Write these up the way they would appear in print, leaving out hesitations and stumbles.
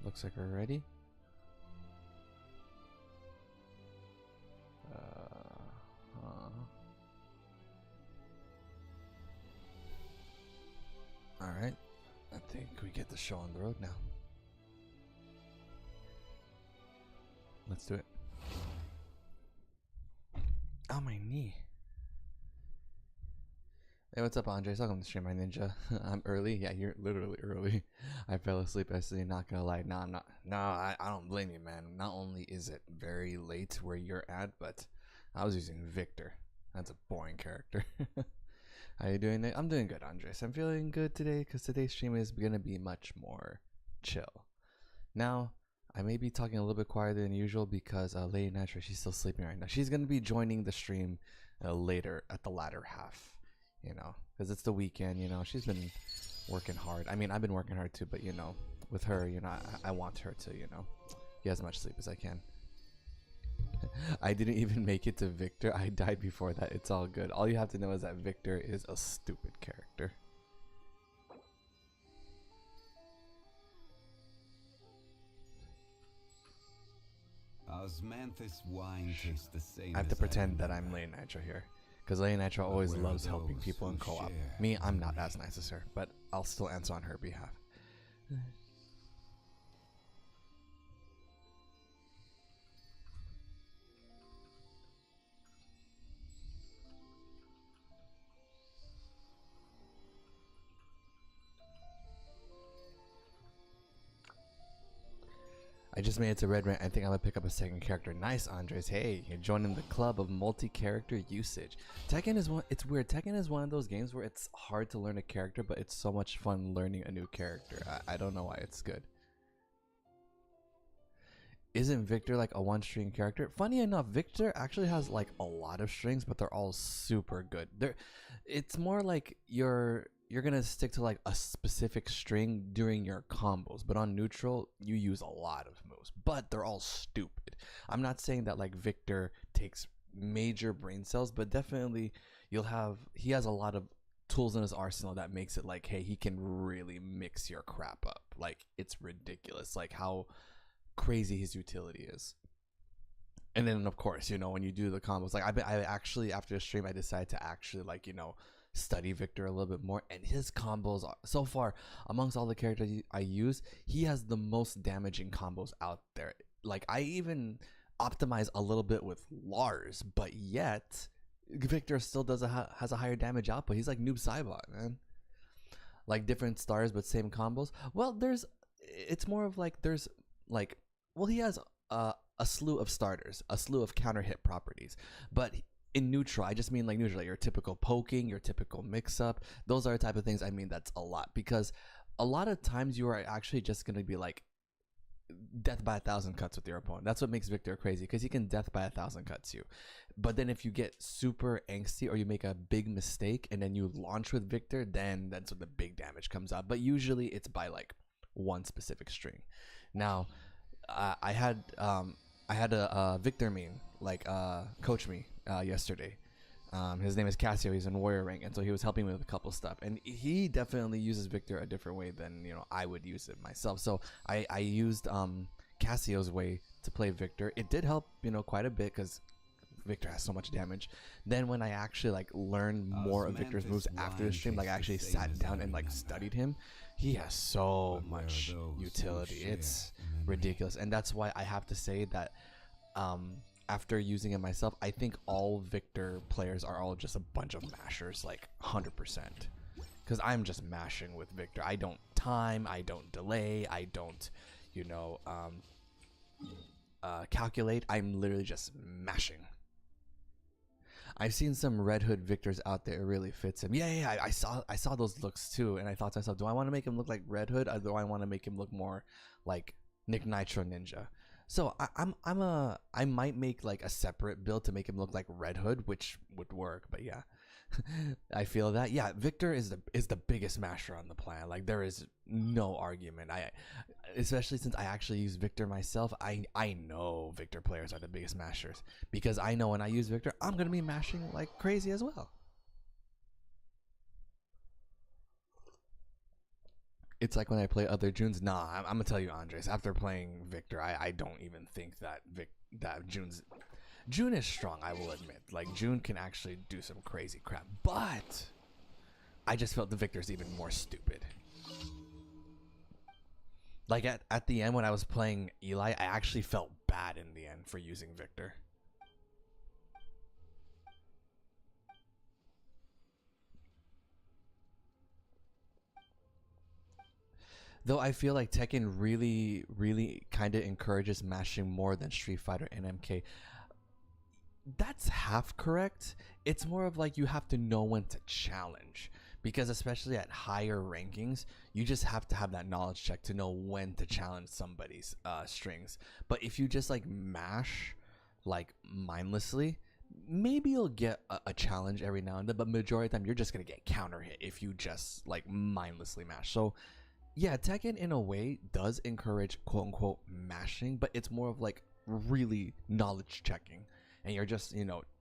looks like we're ready. Alright, I think we get the show on the road now. Let's do it. Oh, my knee. Hey, what's up, Andres? Welcome to Stream My Ninja. I'm early. Yeah, you're literally early. I fell asleep yesterday, not gonna lie. No, I'm not. No, I don't blame you, man. Not only is it very late where you're at, but I was using Victor. That's a boring character. How you doing? I'm doing good, Andres. I'm feeling good today because today's stream is gonna be much more chill. Now, I may be talking a little bit quieter than usual because Ladynitro, she's still sleeping right now. She's gonna be joining the stream later at the latter half. You know, because it's the weekend, you know, she's been working hard. I mean, I've been working hard too, but you know, with her, you know, I want her to, you know, get as much sleep as I can. I didn't even make it to Victor. I died before that. It's all good. All you have to know is that Victor is a stupid character. Osmanthus wine tastes the same. I have to pretend that I'm Ladynitro here. Because Ladynitro always loves helping people in co-op. Me, I'm not as nice as her, but I'll still answer on her behalf. I just made it to Red Rank. I think I'm gonna pick up a second character. Nice, Andres. Hey, you're joining the club of multi-character usage. Tekken is one. It's weird. Tekken is one of those games where it's hard to learn a character, but it's so much fun learning a new character. I don't know why it's good. Isn't Victor like a one-string character? Funny enough, Victor actually has like a lot of strings, but they're all super good. It's more like you're gonna stick to like a specific string during your combos, but on neutral you use a lot of moves, but they're all stupid. I'm not saying that like Victor takes major brain cells, but definitely he has a lot of tools in his arsenal that makes it like, hey, he can really mix your crap up. Like, it's ridiculous like how crazy his utility is. And then of course, you know, when you do the combos, like I actually after the stream I decided to actually, like, you know, study Victor a little bit more, and his combos are, so far amongst all the characters I use, he has the most damaging combos out there. Like, I even optimize a little bit with Lars, but yet Victor still has a higher damage output. He's like Noob Saibot, man. Like, different stars but same combos. Well, it's more of like there's like, well, he has a slew of starters, a slew of counter hit properties, but in neutral, I just mean like neutral, like your typical poking, your typical mix-up. Those are the type of things I mean that's a lot, because a lot of times you are actually just going to be like death by 1,000 cuts with your opponent. That's what makes Victor crazy, because he can death by 1,000 cuts you. But then if you get super angsty or you make a big mistake and then you launch with Victor, then that's when the big damage comes out. But usually it's by like one specific string. Now, I had a Victor main like coach me yesterday. His name is Cassio. He's in warrior rank, and so he was helping me with a couple stuff, and he definitely uses Victor a different way than, you know, I would use it myself. So I used Cassio's way to play Victor. It did help, you know, quite a bit, because Victor has so much damage. Then when I actually like learned more of Victor's moves after the stream, like I actually sat down and like studied him, he has so much utility. It's ridiculous. And that's why I have to say that after using it myself, I think all Victor players are all just a bunch of mashers, like 100%. Because I'm just mashing with Victor. I don't time, I don't delay, I don't, you know, calculate. I'm literally just mashing. I've seen some Red Hood Victors out there. It really fits him. Yeah, I saw those looks too, and I thought to myself, do I want to make him look like Red Hood, or do I want to make him look more like Nick Nitro Ninja? So I might make like a separate build to make him look like Red Hood, which would work. But yeah, I feel that, yeah, Victor is the biggest masher on the planet. Like, there is no argument. Especially since I actually use Victor myself, I know Victor players are the biggest mashers, because I know when I use Victor, I'm gonna be mashing like crazy as well. It's like when I play other Junes. Nah, I'm gonna tell you, Andres. After playing Victor, I don't even think that June is strong. I will admit, like June can actually do some crazy crap, but I just felt the Victor's even more stupid. Like at the end when I was playing Eli, I actually felt bad in the end for using Victor. Though I feel like Tekken really, really kind of encourages mashing more than Street Fighter and MK. That's half correct. It's more of like you have to know when to challenge. Because especially at higher rankings, you just have to have that knowledge check to know when to challenge somebody's strings. But if you just like mash like mindlessly, maybe you'll get a challenge every now and then. But majority of the time, you're just going to get counter hit if you just like mindlessly mash. So yeah, Tekken in a way does encourage quote unquote mashing, but it's more of like really knowledge checking, and you're just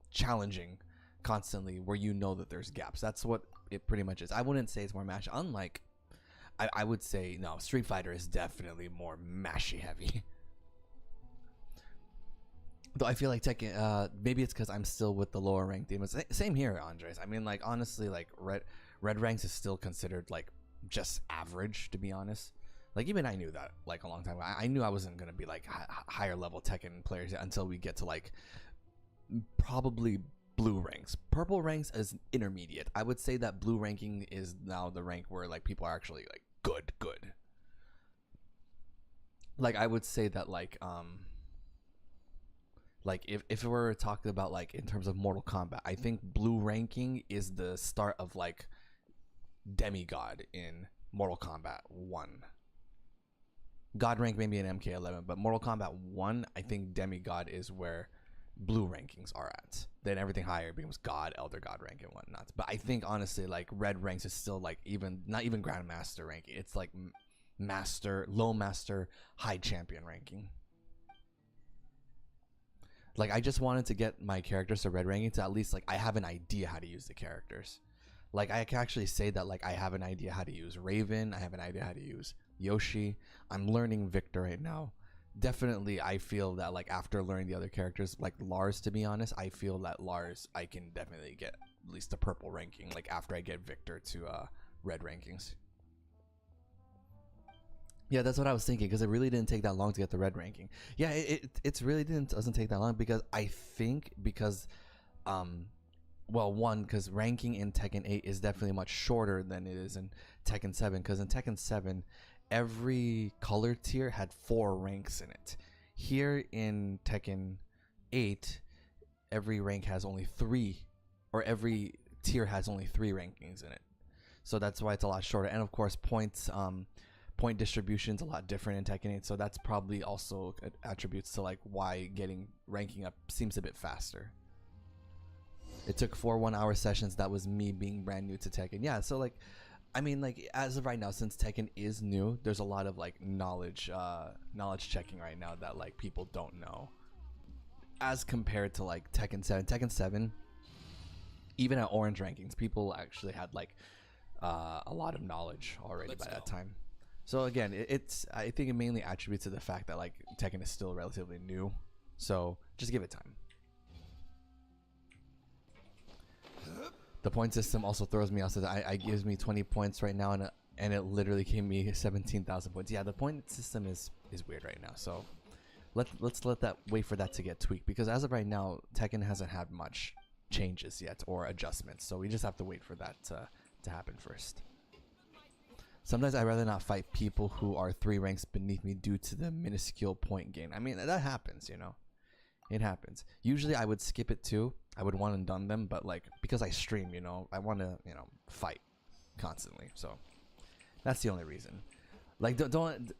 challenging constantly where you know that there's gaps. That's what it pretty much is. I wouldn't say it's more mash. Unlike, I would say no. Street Fighter is definitely more mashy heavy. Though I feel like Tekken, maybe it's because I'm still with the lower ranked demons. Same here, Andres. I mean, like honestly, like red ranks is still considered like just average, to be honest. Like even I knew that like a long time ago. I knew I wasn't gonna be like higher level Tekken players until we get to like probably blue ranks. Purple ranks is intermediate. I would say that blue ranking is now the rank where like people are actually like good. Like I would say that like if we're talking about like in terms of Mortal Kombat, I think blue ranking is the start of like demigod in Mortal Kombat 1. God rank maybe in MK11, but Mortal Kombat 1, I think demigod is where blue rankings are at. Then everything higher becomes God, Elder God rank and whatnot. But I think honestly, like red ranks is still like not even Grandmaster ranking. It's like Master, Low Master, High Champion ranking. Like I just wanted to get my characters to red ranking to at least like I have an idea how to use the characters. Like I can actually say that like I have an idea how to use Raven, I have an idea how to use Yoshi. I'm learning Victor right now. Definitely I feel that like after learning the other characters like Lars, to be honest, I feel that Lars I can definitely get at least a purple ranking like after I get Victor to red rankings. Yeah, that's what I was thinking because it really didn't take that long to get the red ranking. Yeah, it's really doesn't take that long because I think because well, one, because ranking in Tekken 8 is definitely much shorter than it is in Tekken 7. Because in Tekken 7, every color tier had 4 ranks in it. Here in Tekken 8, every rank has only 3, or every tier has only 3 rankings in it. So that's why it's a lot shorter. And of course, point distribution is a lot different in Tekken 8. So that's probably also attributes to like why getting ranking up seems a bit faster. It took 4 1-hour sessions. That was me being brand new to Tekken. Yeah, so like, I mean, like as of right now, since Tekken is new, there's a lot of like knowledge checking right now that like people don't know, as compared to like Tekken 7. Tekken 7, even at orange rankings, people actually had like a lot of knowledge already by that time. So again, I think it mainly attributes to the fact that like Tekken is still relatively new, so just give it time. The point system also throws me off. So that I gives me 20 points right now, and it literally gave me 17,000 points. Yeah, the point system is weird right now. So let's wait for that to get tweaked, because as of right now, Tekken hasn't had much changes yet or adjustments. So we just have to wait for that to happen first. Sometimes I'd rather not fight people who are 3 ranks beneath me due to the minuscule point gain. I mean, that happens, It happens. Usually I would skip it too. I would one and done them, but like because I stream, I want to, fight constantly. So that's the only reason. Like don't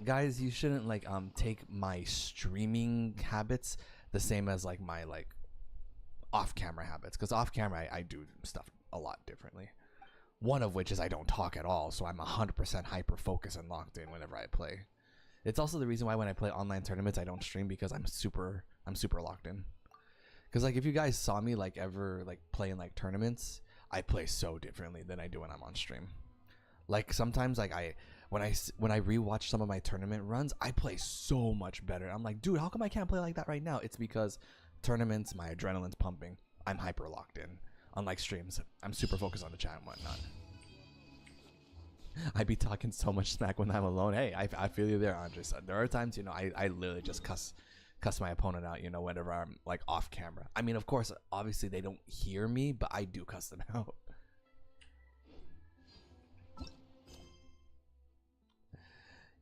guys, you shouldn't like take my streaming habits the same as like my like off-camera habits, because off-camera I do stuff a lot differently. One of which is I don't talk at all, so I'm 100% hyper focused and locked in whenever I play. It's also the reason why when I play online tournaments I don't stream, because I'm super locked in. Because like if you guys saw me like ever like play in like tournaments, I play so differently than I do when I'm on stream. Like sometimes, like when I rewatch some of my tournament runs, I play so much better. I'm like, dude, how come I can't play like that right now? It's because tournaments, my adrenaline's pumping. I'm hyper locked in. Unlike streams, I'm super focused on the chat and whatnot. I be talking so much smack when I'm alone. Hey, I feel you there, Andres. There are times, you know, I literally just cuss my opponent out, you know, whenever I'm like off camera. I mean, of course, obviously they don't hear me, but I do cuss them out.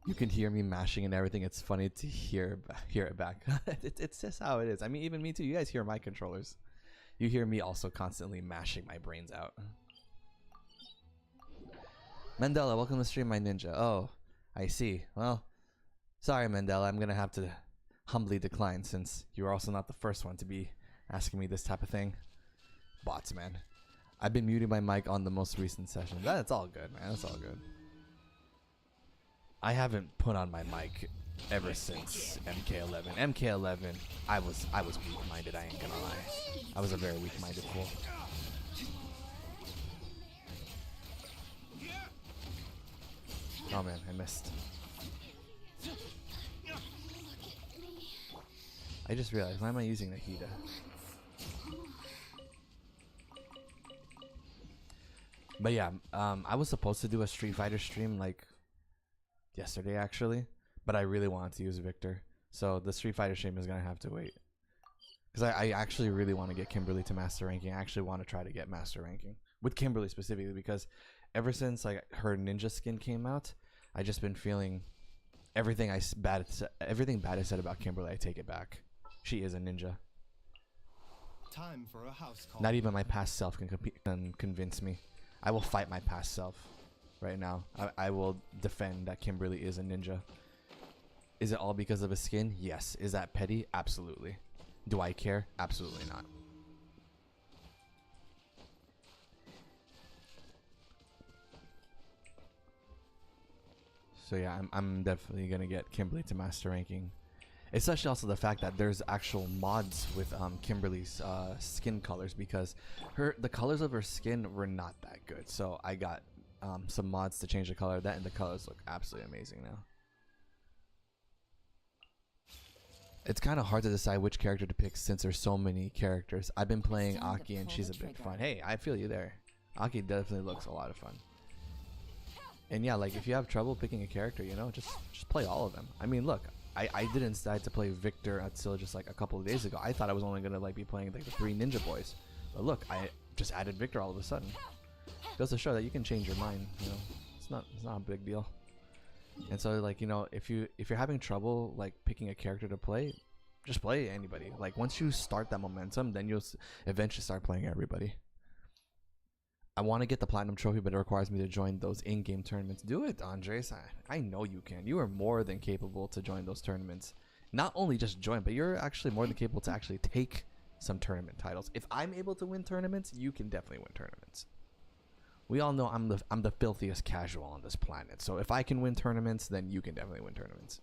You can hear me mashing and everything. It's funny to hear it back. It's just how it is. I mean, even me too. You guys hear my controllers. You hear me also constantly mashing my brains out. Mandela, welcome to stream, my ninja. Oh, I see. Well, sorry, Mandela. I'm gonna have to humbly decline since you're also not the first one to be asking me this type of thing. Bots, man. I've been muting my mic on the most recent session. That's all good, man. That's all good. I haven't put on my mic ever since MK11. MK11, I was weak-minded. I ain't gonna lie. I was a very weak-minded fool. Oh man, I missed. I just realized, why am I using Nahida? But yeah, I was supposed to do a Street Fighter stream like yesterday actually, but I really wanted to use Victor. So the Street Fighter stream is gonna have to wait. Because I actually really want to get Kimberly to master ranking. I actually want to try to get master ranking. With Kimberly specifically, because ever since like her ninja skin came out, I just been feeling everything bad I said about Kimberly, I take it back. She is a ninja. Time for a house call. Not even my past self can convince me. I will fight my past self right now. I will defend that Kimberly is a ninja. Is it all because of a skin? Yes. Is that petty? Absolutely. Do I care? Absolutely not. So yeah, I'm definitely gonna get Kimberly to master ranking. Especially also the fact that there's actual mods with Kimberly's skin colors, because the colors of her skin were not that good. So I got some mods to change the color of that, and the colors look absolutely amazing now. It's kind of hard to decide which character to pick since there's so many characters. I've been playing Aki and she's a bit fun. Hey, I feel you there. Aki definitely looks a lot of fun. And yeah, like if you have trouble picking a character, you know, just play all of them. I mean, look, I didn't decide to play Victor until just like a couple of days ago. I thought I was only gonna like be playing like the 3 ninja boys, but look, I just added Victor all of a sudden. Goes to show that you can change your mind. You know, it's not a big deal. And so like, you know, if you're having trouble like picking a character to play, just play anybody. Like once you start that momentum, then you'll eventually start playing everybody. I want to get the platinum trophy, but it requires me to join those in-game tournaments. Do it, Andres. I know you can. You are more than capable to join those tournaments. Not only just join, but you're actually more than capable to actually take some tournament titles. If I'm able to win tournaments, you can definitely win tournaments. We all know I'm the filthiest casual on this planet. So if I can win tournaments, then you can definitely win tournaments.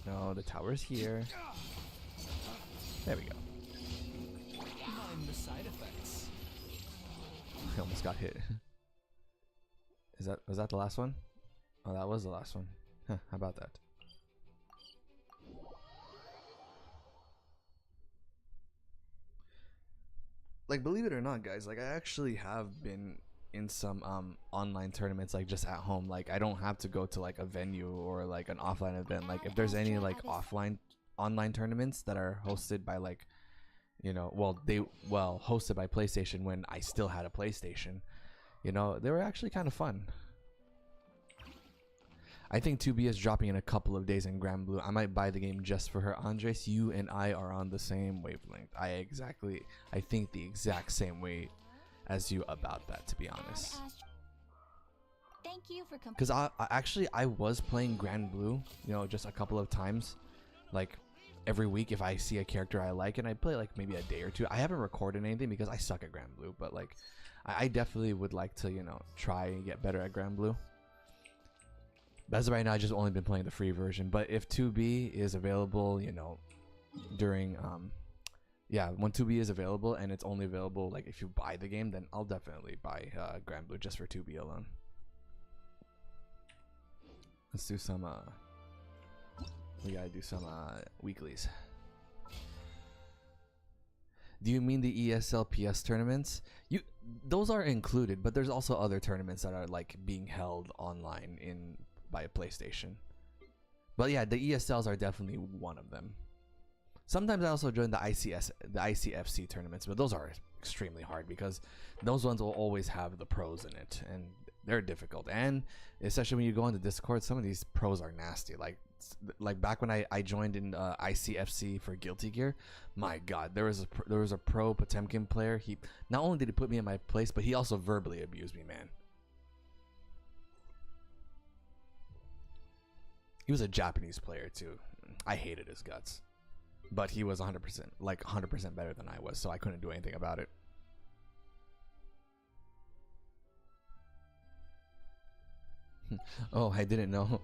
No, the tower's here. There we go. Mind the side effects. I almost got hit. Was that the last one? Oh, that was the last one. Huh, how about that? Like, believe it or not, guys, like I actually have been in some online tournaments, like just at home. Like I don't have to go to like a venue or like an offline event. Like if there's any like online tournaments that are hosted by like, you know, hosted by PlayStation when I still had a PlayStation, you know, they were actually kind of fun. I think 2B is dropping in a couple of days in Grand Blue. I might buy the game just for her. Andres, you and I are on the same wavelength. I think the exact same way as you about that, to be honest. Thank you for because I was playing Grand Blue, you know, just a couple of times, like every week if I see a character I like, and I play like maybe a day or two. I haven't recorded anything because I suck at Grand Blue, but like I definitely would like to, you know, try and get better at Grand Blue. As of right now, I just only been playing the free version. But if 2B is available, you know, during yeah, when 2B is available and it's only available like if you buy the game, then I'll definitely buy Grand Blue just for 2B alone. Let's do some we gotta do some weeklies. Do you mean the ESL PS tournaments? Those are included, but there's also other tournaments that are like being held online by PlayStation. But yeah, the ESLs are definitely one of them. Sometimes I also join the ICFC tournaments, but those are extremely hard because those ones will always have the pros in it, and they're difficult. And especially when you go into Discord, some of these pros are nasty. Like back when I joined in ICFC for Guilty Gear, my God, there was a pro Potemkin player. He not only did he put me in my place, but he also verbally abused me, man. He was a Japanese player too. I hated his guts. But he was 100%, like 100% better than I was, so I couldn't do anything about it. Oh, I didn't know.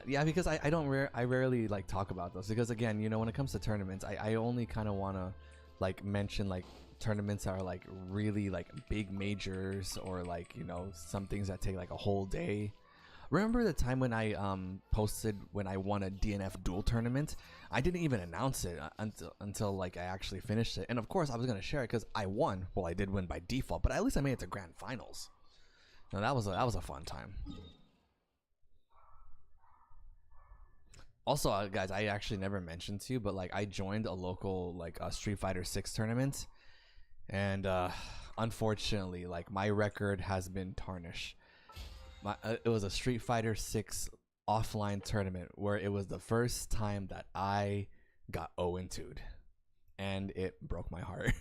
Yeah, because I rarely like talk about those because again, you know, when it comes to tournaments, I only kind of want to like mention like tournaments that are like really like big majors or like, you know, some things that take like a whole day. Remember the time when I posted when I won a DNF duel tournament? I didn't even announce it until like I actually finished it. And of course I was going to share it because I won. Well, I did win by default, but at least I made it to grand finals. Now that was a fun time. Also, guys, I actually never mentioned to you, but like I joined a local like a Street Fighter 6 tournament, and unfortunately, like my record has been tarnished. It was a Street Fighter 6 offline tournament where it was the first time that I got 0-2'd, and it broke my heart.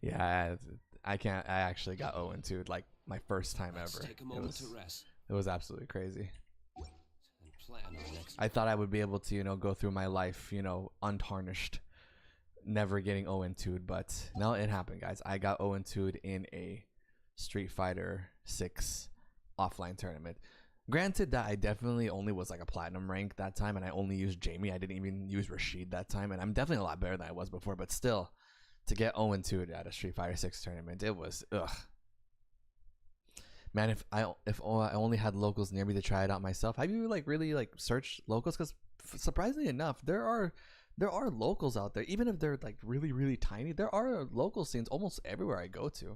Yeah, I actually got 0-2'd like my first time ever. It was absolutely crazy. I thought I would be able to, you know, go through my life, you know, untarnished, never getting 0-2'd, but no, it happened, guys. I got 0-2'd in a Street Fighter 6 offline tournament. Granted that I definitely only was like a platinum rank that time, and I only used Jamie. I didn't even use Rashid that time, and I'm definitely a lot better than I was before, but still, to get 0-2'd at a Street Fighter 6 tournament, it was ugh. Man, if I only had locals near me to try it out myself. Have you like really like searched locals? Because surprisingly enough, there are locals out there, even if they're like really tiny. There are local scenes almost everywhere I go to.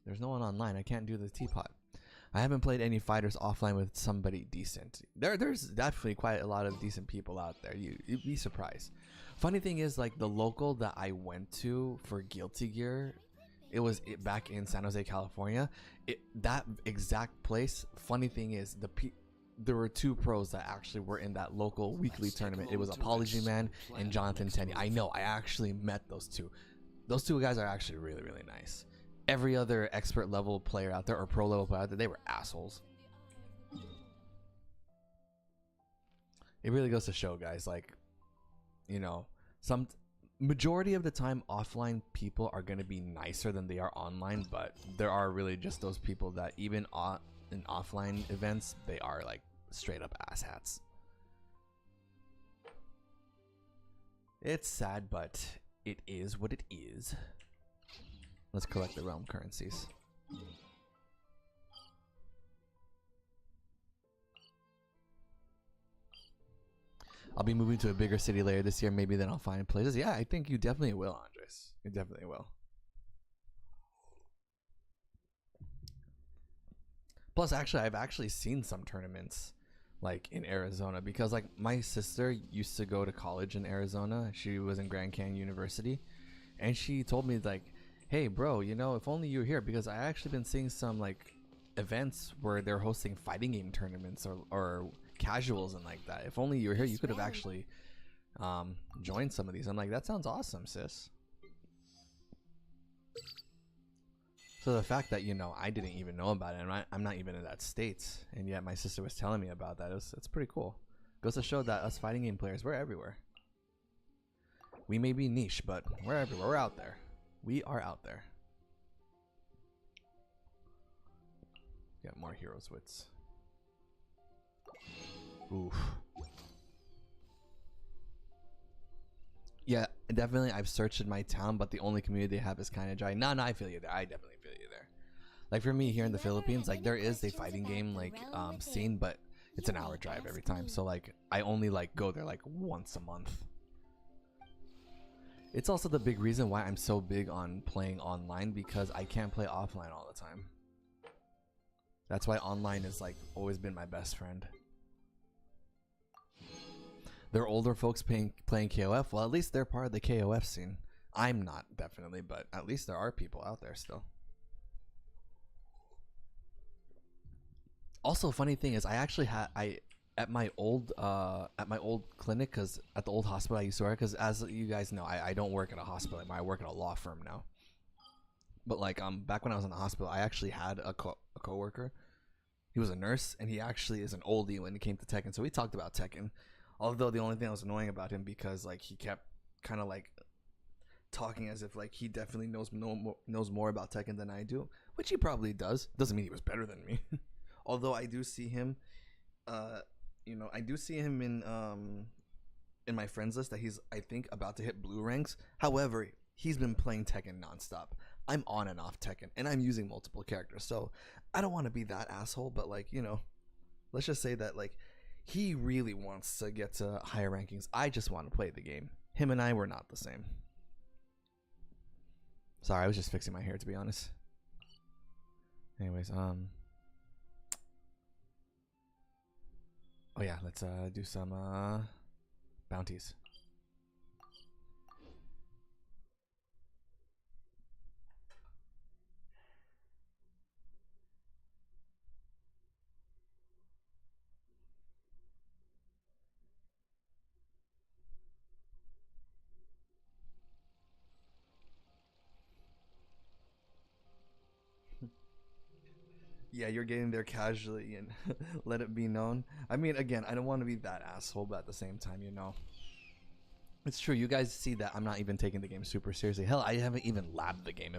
There's no one online. I can't do the teapot. I haven't played any fighters offline with somebody decent. There's definitely quite a lot of decent people out there. You'd be surprised. Funny thing is, like the local that I went to for Guilty Gear, it was back in San Jose, California. That exact place. Funny thing is, there were two pros that actually were in that local weekly tournament. It was Apology Man and Jonathan Tenney. I know. I actually met those two. Those two guys are actually really nice. Every other expert level player out there or pro level player out there, they were assholes. It really goes to show, guys, like, you know, some majority of the time offline people are going to be nicer than they are online, but there are really just those people that even in offline events, they are like straight up asshats. It's sad, but it is what it is. Let's collect the realm currencies. I'll be moving to a bigger city later this year. Maybe then I'll find places. Yeah, I think you definitely will, Andres. You definitely will. Plus, actually, I've actually seen some tournaments like in Arizona because like my sister used to go to college in Arizona. She was in Grand Canyon University, and she told me like, hey bro, you know, if only you were here, because I actually been seeing some like events where they're hosting fighting game tournaments or casuals and like that. If only you were here, you could have actually joined some of these. I'm like, that sounds awesome, sis. So the fact that, you know, I didn't even know about it, and I'm not even in that state, and yet my sister was telling me about that, it's pretty cool. Goes to show that us fighting game players, we're everywhere. We may be niche, but we're everywhere. We're out there. We are out there. Get more heroes wits. Oof. Yeah, definitely. I've searched in my town, but the only community they have is kind of dry. No, I feel you there. I definitely feel you there. Like for me here in the Philippines, like there is a fighting game like scene, but it's an hour drive every time. So like I only like go there like once a month. It's also the big reason why I'm so big on playing online, because I can't play offline all the time. That's why online has like always been my best friend. There are older folks playing KOF. Well, at least they're part of the KOF scene. I'm not, definitely, but at least there are people out there still. Also, funny thing is, I actually had at my old clinic, because at the old hospital I used to work, because as you guys know, I don't work at a hospital anymore. I work at a law firm now. But like back when I was in the hospital, I actually had a coworker. He was a nurse, and he actually is an oldie when it came to Tekken. So we talked about Tekken. Although the only thing that was annoying about him, because like he kept kind of like talking as if like he definitely knows more about Tekken than I do, which he probably does. Doesn't mean he was better than me. Although I do see him, I do see him in my friends list that he's, I think, about to hit blue ranks. However, he's been playing Tekken nonstop. I'm on and off Tekken, and I'm using multiple characters, so I don't want to be that asshole. But like, let's just say that like he really wants to get to higher rankings. I just want to play the game. Him and I were not the same. Sorry, I was just fixing my hair, to be honest. Anyways, oh yeah, let's do some bounties. Yeah, you're getting there casually and let it be known. I mean, again, I don't want to be that asshole, but at the same time, it's true. You guys see that I'm not even taking the game super seriously. Hell, I haven't even labbed the game.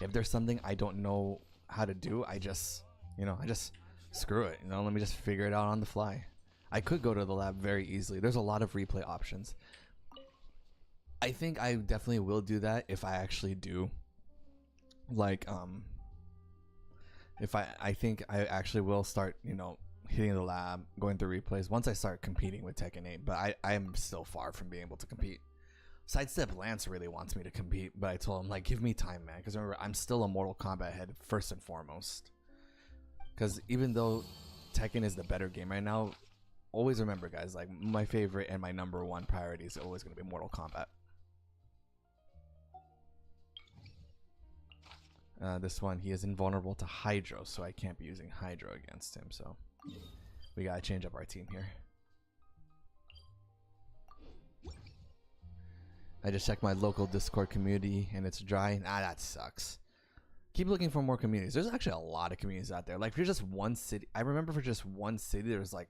If there's something I don't know how to do, I just screw it. Let me just figure it out on the fly. I could go to the lab very easily. There's a lot of replay options. I think I definitely will do that if I actually do. Like, if I think I actually will start, hitting the lab, going through replays once I start competing with Tekken 8. But I am still far from being able to compete. Sidestep Lance really wants me to compete, but I told him, like, give me time, man. Because remember, I'm still a Mortal Kombat head first and foremost. Because even though Tekken is the better game right now, always remember, guys, like, my favorite and my number one priority is always going to be Mortal Kombat. This one, he is invulnerable to Hydro, so I can't be using Hydro against him. So we gotta change up our team here. I just checked my local Discord community and it's dry. That sucks. Keep looking for more communities. There's actually a lot of communities out there. Like for just one city, I remember for just one city there was like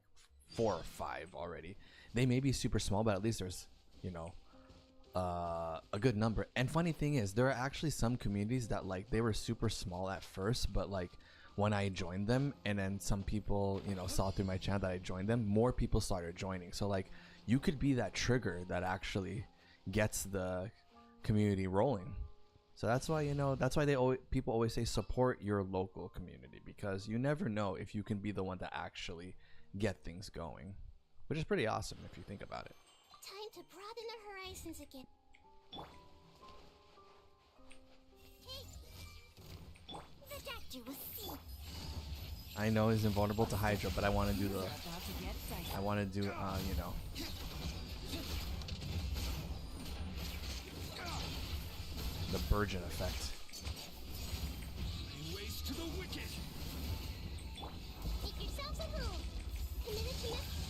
4 or 5 already. They may be super small, but at least there's a good number. And funny thing is, there are actually some communities that like they were super small at first, but like when I joined them, and then some people saw through my channel that I joined them, more people started joining. So like you could be that trigger that actually gets the community rolling. So that's why people always say support your local community, because you never know if you can be the one to actually get things going, which is pretty awesome if you think about it. Time to broaden our horizons again. Hey, the doctor will see. I know he's invulnerable to Hydro, but I want to do the Burgeon effect. Ways to the wicked. Make yourselves a move.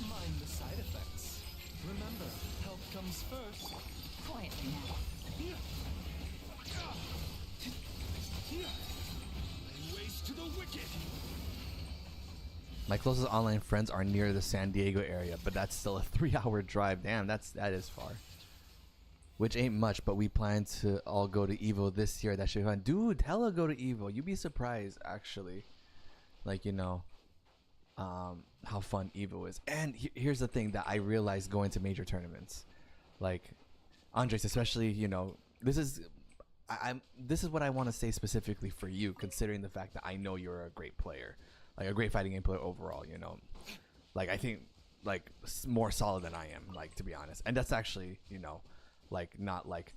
Mind the side effects. Remember, health comes first. Quietly now. Ways to the wicked. My closest online friends are near the San Diego area, but that's still a 3-hour drive. Damn, that is far. Which ain't much, but we plan to all go to Evo this year. That should be fun. Dude, hella go to Evo. You'd be surprised, actually. Like, how fun Evo is. And here's the thing that I realized going to major tournaments, like Andres, especially, you know, this is this is what I want to say specifically for you, considering the fact that I know you're a great player, like a great fighting game player overall. You know, like I think like more solid than I am, like, to be honest. And that's actually, you know, like not like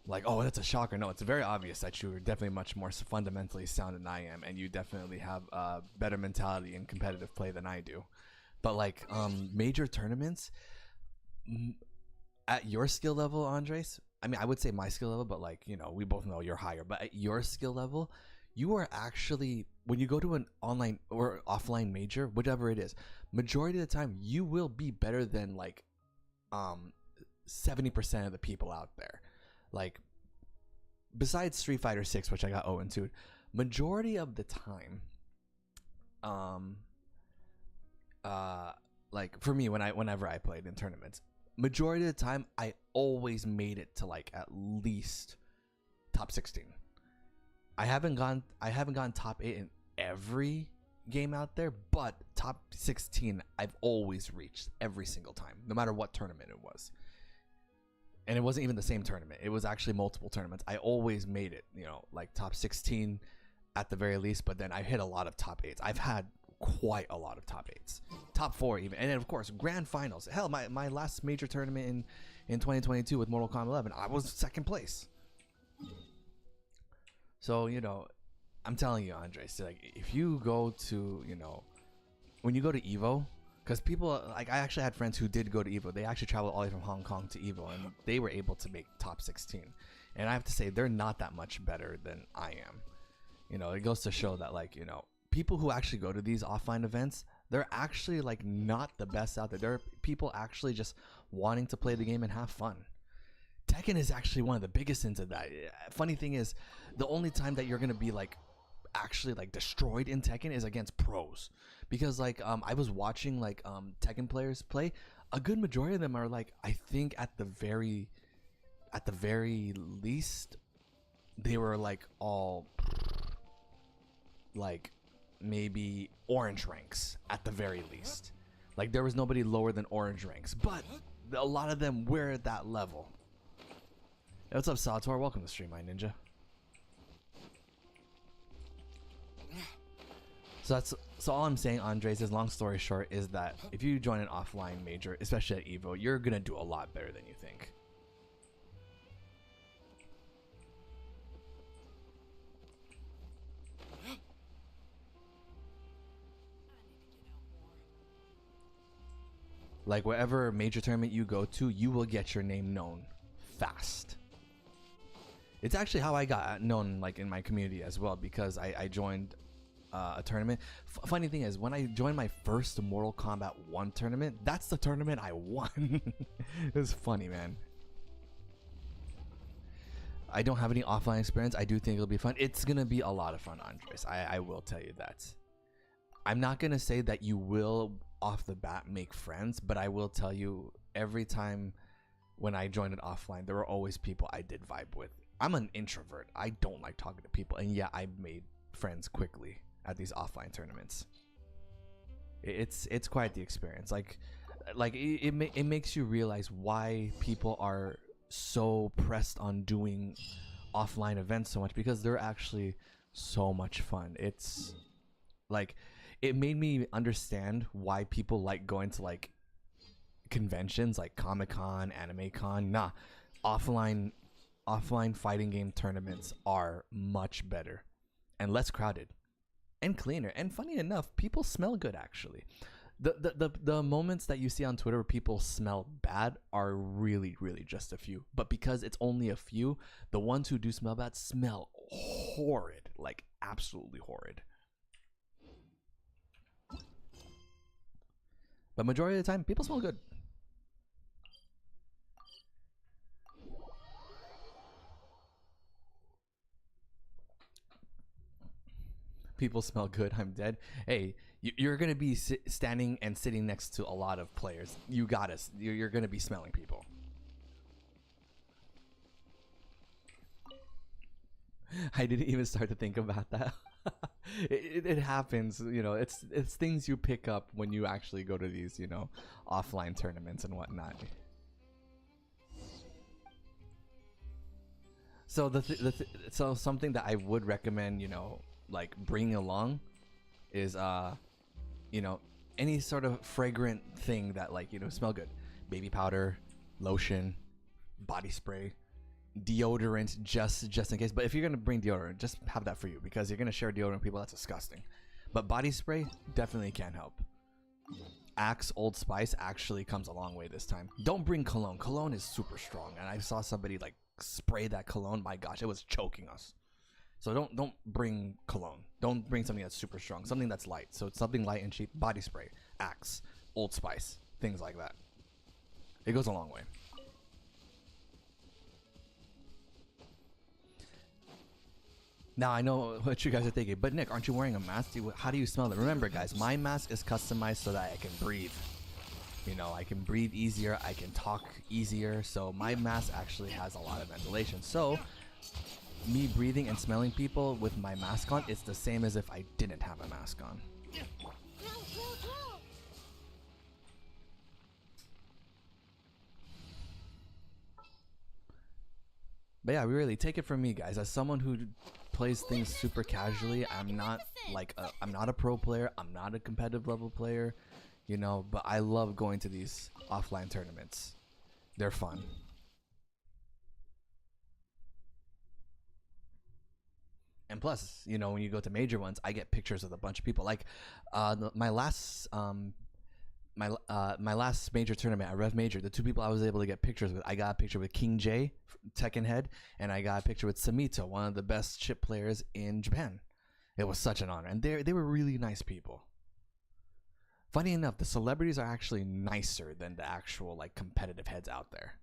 like, oh, that's a shocker. No, it's very obvious that you're definitely much more fundamentally sound than I am, and you definitely have a better mentality in competitive play than I do. But like major tournaments, at your skill level, Andres, I mean, I would say my skill level, but like, you know, we both know you're higher. But at your skill level, you are actually, when you go to an online or offline major, whatever it is, majority of the time you will be better than like 70% of the people out there. Like, besides Street Fighter 6, which I got 0-2, majority of the time, like for me, whenever I played in tournaments, majority of the time I always made it to like at least top 16. I haven't gone top 8 in every game out there, but top 16 I've always reached every single time, no matter what tournament it was. And it wasn't even the same tournament. It was actually multiple tournaments. I always made it, you know, like top 16 at the very least, but then I hit a lot of top 8s. I've had quite a lot of top 8s. Top 4 even. And then, of course, grand finals. Hell, my last major tournament in 2022 with Mortal Kombat 11, I was second place. So, you know, I'm telling you, Andres, like, if you go to, you know, when you go to Evo, because people, like, I actually had friends who did go to Evo. They actually traveled all the way from Hong Kong to Evo, and they were able to make top 16. And I have to say, they're not that much better than I am. You know, it goes to show that, like, you know, people who actually go to these offline events, they're actually, like, not the best out there. There are people actually just wanting to play the game and have fun. Tekken is actually one of the biggest into that. Funny thing is, the only time that you're going to be, like, actually like destroyed in Tekken is against pros, because like I was watching like Tekken players play. A good majority of them are like, I think at the very least they were like all like maybe orange ranks at the very least. Like there was nobody lower than orange ranks, but a lot of them were at that level. Hey, what's up, Sator? Welcome to stream, my ninja. So all I'm saying, Andres, is long story short is that if you join an offline major, especially at Evo, you're gonna do a lot better than you think. Like whatever major tournament you go to, you will get your name known fast. It's actually how I got known, like in my community as well, because I joined a tournament. Funny thing is, when I joined my first Mortal Kombat 1 tournament, that's the tournament I won. It was funny, man. I don't have any offline experience. I do think it'll be fun. It's gonna be a lot of fun, Andres. I will tell you that. I'm not gonna say that you will off the bat make friends, but I will tell you, every time when I joined it offline, there were always people I did vibe with. I'm an introvert. I don't like talking to people, and yeah, I made friends quickly at these offline tournaments. It's quite the experience. Like it makes you realize why people are so pressed on doing offline events so much, because they're actually so much fun. It's like, it made me understand why people like going to like conventions like Comic-Con, Anime Con. Nah, offline fighting game tournaments are much better and less crowded and cleaner. And funny enough, people smell good actually. The moments that you see on Twitter where people smell bad are really, really just a few. But because it's only a few, the ones who do smell bad smell horrid, like absolutely horrid. But majority of the time, people smell good. People smell good. I'm dead. Hey, you're gonna be standing and sitting next to a lot of players. You got us. You're gonna be smelling people. I didn't even start to think about that. it happens, you know. It's things you pick up when you actually go to these, you know, offline tournaments and whatnot. So so something that I would recommend, you know, like bringing along is you know, any sort of fragrant thing that, like, you know, smell good. Baby powder, lotion, body spray, deodorant, just in case. But if you're gonna bring deodorant, just have that for you, because you're gonna share deodorant with people. That's disgusting. But body spray definitely can help. Axe Old Spice actually comes a long way this time. Don't bring cologne. Cologne is super strong, and I saw somebody like spray that cologne. My gosh, it was choking us. So don't bring cologne. Don't bring something that's super strong. Something that's light. So it's something light and cheap. Body spray, Axe, Old Spice, things like that. It goes a long way. Now I know what you guys are thinking, but Nick, aren't you wearing a mask? How do you smell it? Remember, guys, my mask is customized so that I can breathe. You know, I can breathe easier. I can talk easier. So my mask actually has a lot of ventilation. So me breathing and smelling people with my mask on, it's the same as if I didn't have a mask on. But yeah, really, take it from me, guys. As someone who plays things super casually, I'm not a pro player. I'm not a competitive level player, you know. But I love going to these offline tournaments. They're fun. And plus, you know, when you go to major ones, I get pictures with a bunch of people. Like, my last major tournament at Rev Major, the two people I was able to get pictures with, I got a picture with King J, Tekken Head, and I got a picture with Samito, one of the best chip players in Japan. It was such an honor, and they were really nice people. Funny enough, the celebrities are actually nicer than the actual like competitive heads out there.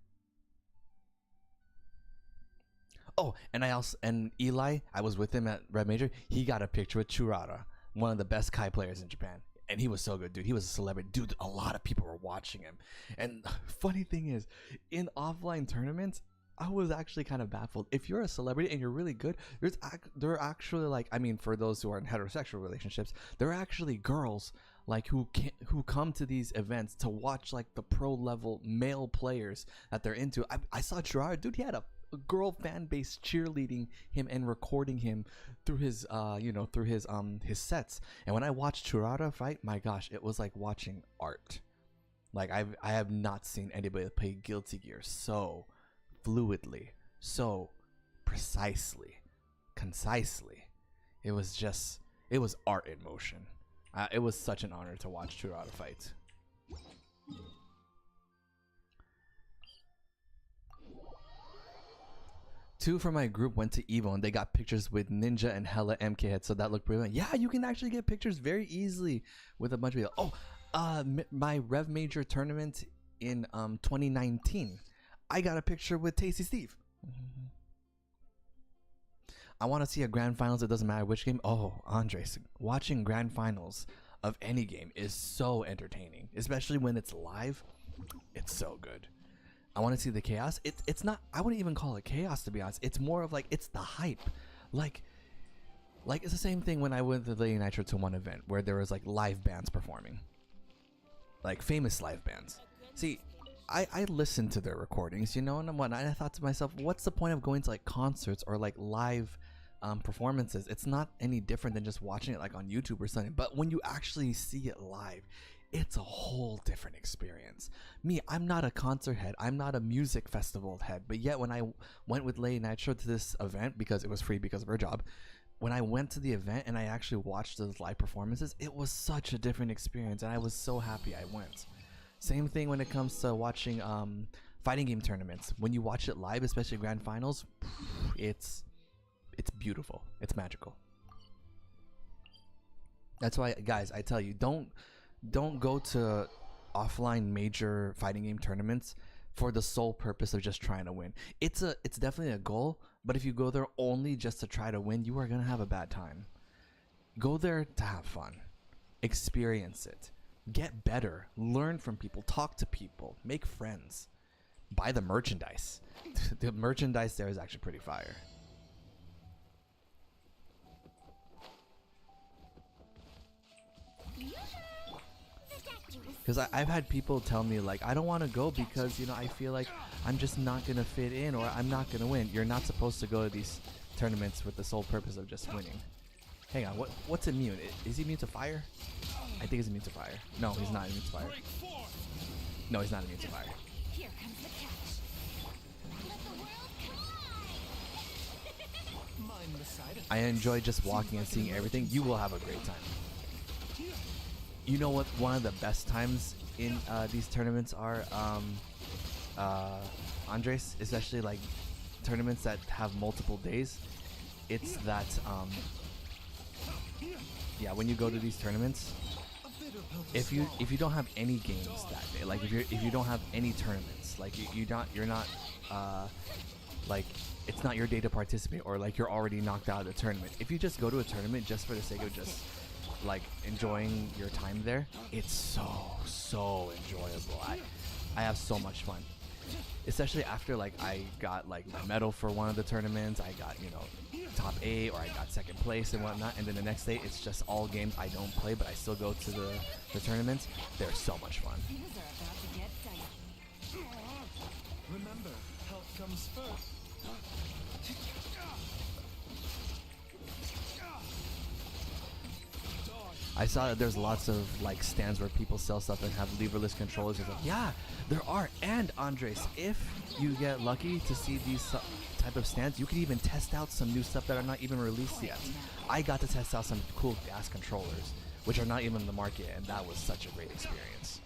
Oh, and Eli, I was with him at Red Major. He got a picture with Churara, one of the best Kai players in Japan. And he was so good, dude. He was a celebrity. Dude, a lot of people were watching him. And funny thing is, in offline tournaments, I was actually kind of baffled. If you're a celebrity and you're really good, there are actually, like, I mean, for those who are in heterosexual relationships, there are actually girls like who come to these events to watch like the pro level male players that they're into. I saw Gerard, dude. He had a girl fan base cheerleading him and recording him through his his sets. And when I watched Churara fight, my gosh, it was like watching art. Like I have not seen anybody play Guilty Gear so fluidly, so precisely, concisely. It was art in motion. It was such an honor to watch Churara fight. Two from my group went to Evo and they got pictures with Ninja and Hella MK so that looked brilliant. Yeah, you can actually get pictures very easily with a bunch of people. Oh, my Rev Major tournament in 2019, I got a picture with Tasty Steve. I want to see a grand finals. It doesn't matter which game. Oh, Andres, watching grand finals of any game is so entertaining, especially when it's live. It's so good. I want to see the chaos. It's not, I wouldn't even call it chaos, to be honest. It's more of like, it's the hype. Like it's the same thing when I went to the Ladynitro to one event where there was like live bands performing, like famous live bands. See, I listened to their recordings, you know, and I thought to myself, what's the point of going to like concerts or like live performances? It's not any different than just watching it like on YouTube or something. But when you actually see it live, it's a whole different experience. Me, I'm not a concert head. I'm not a music festival head. But yet when I went with Ladynitro to this event, because it was free because of her job, when I went to the event and I actually watched those live performances, it was such a different experience. And I was so happy I went. Same thing when it comes to watching fighting game tournaments. When you watch it live, especially grand finals, it's beautiful. It's magical. That's why, guys, I tell you, don't go to offline major fighting game tournaments for the sole purpose of just trying to win. It's definitely a goal, but if you go there only just to try to win, you are going to have a bad time. Go there to have fun. Experience it. Get better. Learn from people. Talk to people. Make friends. Buy the merchandise. The merchandise there is actually pretty fire. Because I've had people tell me like, I don't want to go because, you know, I feel like I'm just not gonna fit in or I'm not gonna win. You're not supposed to go to these tournaments with the sole purpose of just winning. Hang on, what's immune? Is he immune to fire? I think he's immune to fire. No, he's not immune to fire. No, he's not immune to fire. Here comes the catch. Let the world collide. Mind the side effects. I enjoy just walking and seeing everything. You will have a great time. You know what? One of the best times in these tournaments are, Andres, especially like tournaments that have multiple days. It's that, yeah, when you go to these tournaments, if you don't have any games that day, like if you don't have any tournaments, like you're not like it's not your day to participate, or like you're already knocked out of the tournament. If you just go to a tournament just for the sake of just like enjoying your time there, it's so enjoyable. I have so much fun, especially after like I got like my medal for one of the tournaments. I got, you know, top 8 or I got second place and whatnot, and then the next day it's just all games I don't play but I still go to the tournaments. They're so much fun. Things are about to get dicey. Remember, health comes first. I saw that there's lots of like stands where people sell stuff and have leverless controllers. It's like, yeah, there are. And Andres, if you get lucky to see these type of stands, you can even test out some new stuff that are not even released yet. I got to test out some cool gas controllers, which are not even in the market, and that was such a great experience.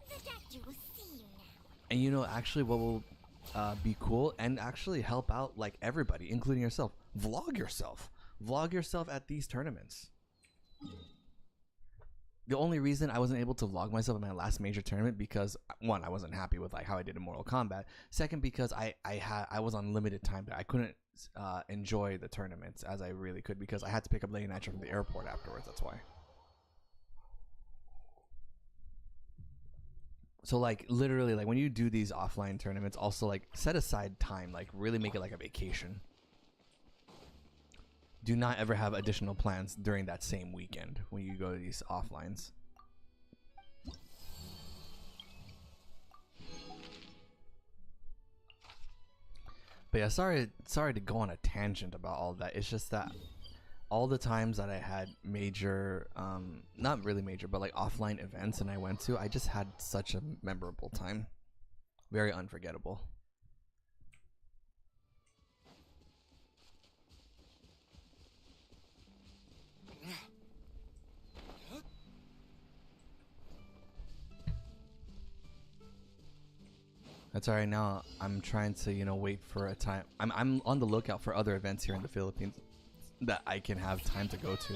The doctor will see you now. And you know, actually, what will be cool and actually help out like everybody, including yourself, vlog yourself. Vlog yourself at these tournaments. The only reason I wasn't able to vlog myself at my last major tournament because one, I wasn't happy with like how I did in Mortal Kombat. Second, because I was on limited time there. I couldn't enjoy the tournaments as I really could because I had to pick up Ladynitro from the airport afterwards. That's why. So like literally, like when you do these offline tournaments, also like set aside time, like really make it like a vacation. Do not ever have additional plans during that same weekend when you go to these offlines. But yeah, sorry to go on a tangent about all that. It's just that all the times that I had major, not really major, but like offline events and I went to, I just had such a memorable time. Very unforgettable. That's alright. Now I'm trying to, you know, wait for a time. I'm on the lookout for other events here in the Philippines that I can have time to go to.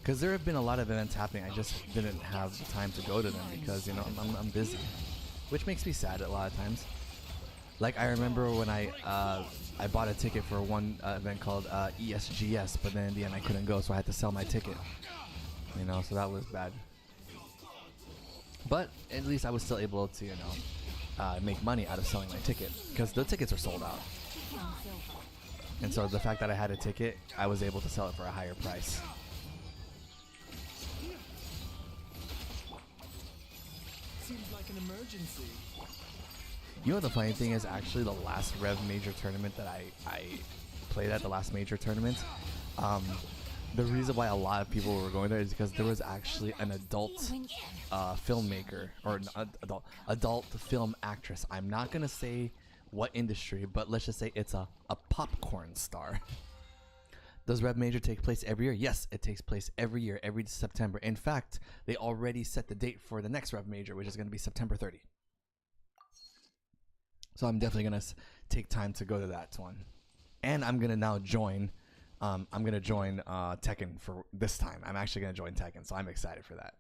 Because there have been a lot of events happening. I just didn't have the time to go to them because, you know, I'm busy, which makes me sad a lot of times. Like I remember when I bought a ticket for one event called ESGS, but then in the end I couldn't go, so I had to sell my ticket. You know, so that was bad. But at least I was still able to, you know, make money out of selling my ticket because the tickets are sold out. And so the fact that I had a ticket, I was able to sell it for a higher price. Seems like an emergency. You know what the funny thing is, actually the last Rev Major tournament that I played at, the last major tournament, the reason why a lot of people were going there is because there was actually an adult filmmaker or an adult film actress. I'm not gonna say what industry, but let's just say it's a popcorn star. Does Rev Major take place every year? Yes, it takes place every year, every September. In fact, they already set the date for the next Rev Major, which is going to be September 30. So I'm definitely going to take time to go to that one. And I'm going to now join Tekken for this time. I'm actually going to join Tekken, so I'm excited for that.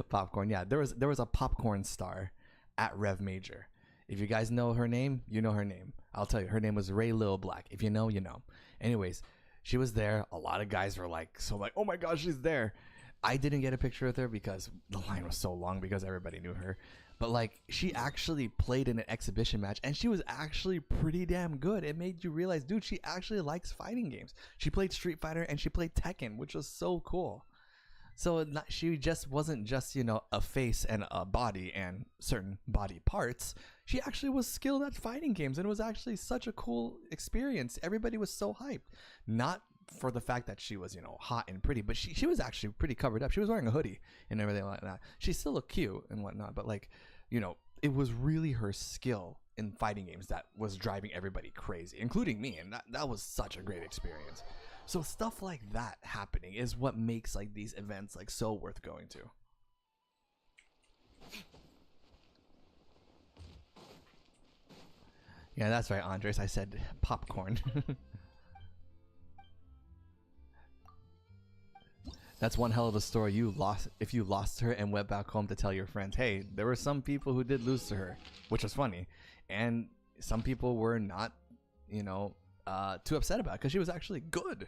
Popcorn, yeah. There was a popcorn star at Rev Major. If you guys know her name, you know her name. I'll tell you, her name was Ray Lil Black. If you know, you know. Anyways, she was there. A lot of guys were like, oh my gosh, she's there. I didn't get a picture with her because the line was so long because everybody knew her. But like, she actually played in an exhibition match and she was actually pretty damn good. It made you realize, dude, she actually likes fighting games. She played Street Fighter and she played Tekken, which was so cool. So she just wasn't just, you know, a face and a body and certain body parts. She actually was skilled at fighting games, and it was actually such a cool experience. Everybody was so hyped. Not for the fact that she was, you know, hot and pretty, but she was actually pretty covered up. She was wearing a hoodie and everything like that. She still looked cute and whatnot, but like, you know, it was really her skill in fighting games that was driving everybody crazy, including me, and that was such a great experience. So stuff like that happening is what makes like these events like so worth going to. Yeah, that's right, Andres. I said popcorn. That's one hell of a story. You lost if you lost her and went back home to tell your friends, hey, there were some people who did lose to her, which was funny, and some people were not, you know, too upset about it because she was actually good.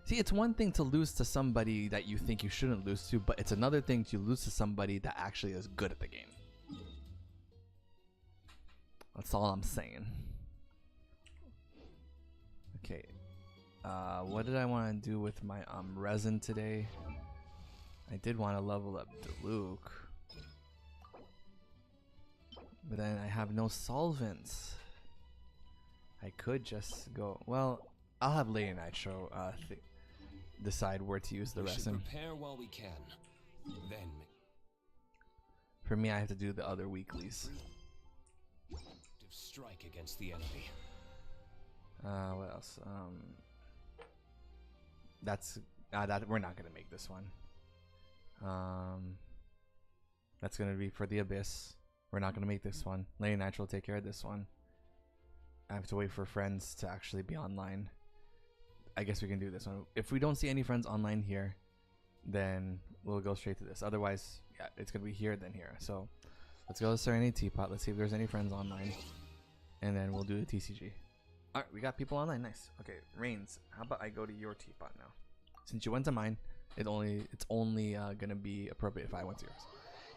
See, it's one thing to lose to somebody that you think you shouldn't lose to, but it's another thing to lose to somebody that actually is good at the game. That's all I'm saying. Okay. What did I want to do with my resin today? I did want to level up Luke, but then I have no solvents. I could just go. Well, I'll have Ladynitro decide where to use the resin. Prepare while we can. Then For me, I have to do the other weeklies. strike against the enemy. What else? That's that we're not gonna make this one. That's gonna be for the abyss. We're not gonna make this one. Ladynitro will take care of this one. I have to wait for friends to actually be online. I guess we can do this one. If we don't see any friends online here, then we'll go straight to this. Otherwise, yeah, it's gonna be here then here. So let's go to Serenity Teapot. Let's see if there's any friends online, and then we'll do the TCG. All right, we got people online. Nice. Okay, Reigns, how about I go to your teapot now? Since you went to mine, it's only gonna be appropriate if I went to yours.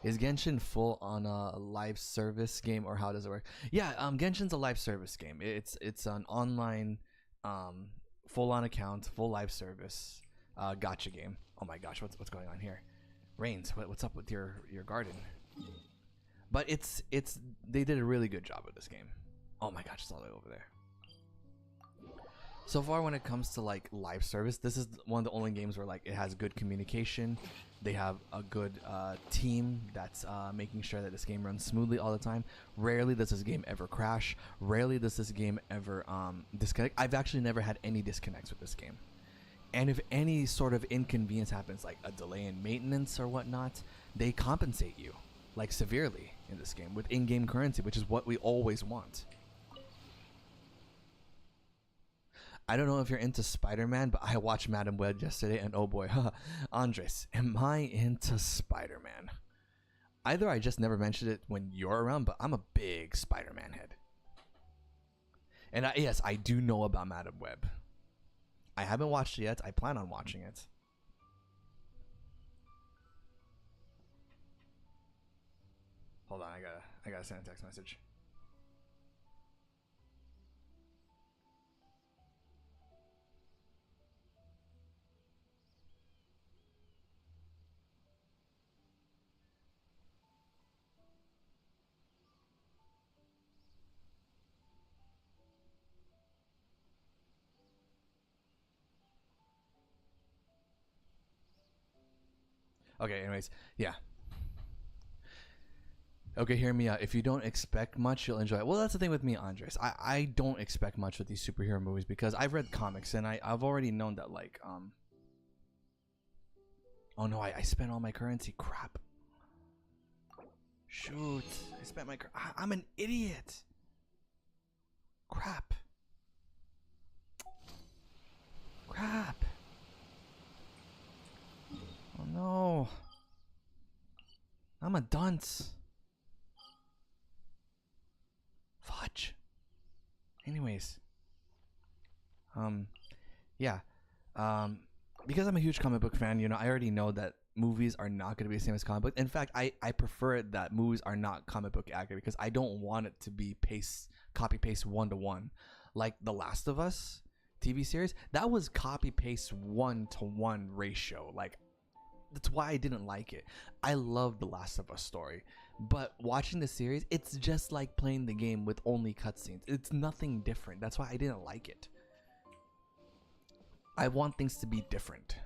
Is Genshin full on a live service game, or how does it work? Yeah, Genshin's a live service game. It's an online, full on account, full live service, gacha game. Oh my gosh, what's going on here? Reigns, what's up with your garden? But they did a really good job with this game. Oh my gosh, it's all the way over there. So far, when it comes to like live service, this is one of the only games where like it has good communication. They have a good team that's making sure that this game runs smoothly all the time. Rarely does this game ever crash. Rarely does this game ever disconnect. I've actually never had any disconnects with this game. And if any sort of inconvenience happens, like a delay in maintenance or whatnot, they compensate you like severely in this game with in-game currency, which is what we always want. I don't know if you're into Spider-Man, but I watched Madam Web yesterday, and oh boy, Andres, am I into Spider-Man? Either I just never mentioned it when you're around, but I'm a big Spider-Man head. And yes, I do know about Madam Web. I haven't watched it yet. I plan on watching it. Hold on, I gotta send a text message. Okay, anyways, yeah. Okay, hear me out. If you don't expect much, you'll enjoy it. Well, that's the thing with me, Andres. I don't expect much with these superhero movies because I've read comics and I've already known that like oh no, I spent all my currency. Crap. Shoot, I spent my I'm an idiot. Crap. Crap. Oh no. I'm a dunce. Fudge. Anyways. Yeah. Because I'm a huge comic book fan, you know, I already know that movies are not going to be the same as comic book. In fact, I prefer it that movies are not comic book accurate because I don't want it to be copy paste 1-to-1. Like The Last of Us, TV series, that was copy paste 1-to-1 ratio. Like, that's why I didn't like it. I love the Last of Us story, but watching the series, it's just like playing the game with only cutscenes. It's nothing different. That's why I didn't like it. I want things to be different.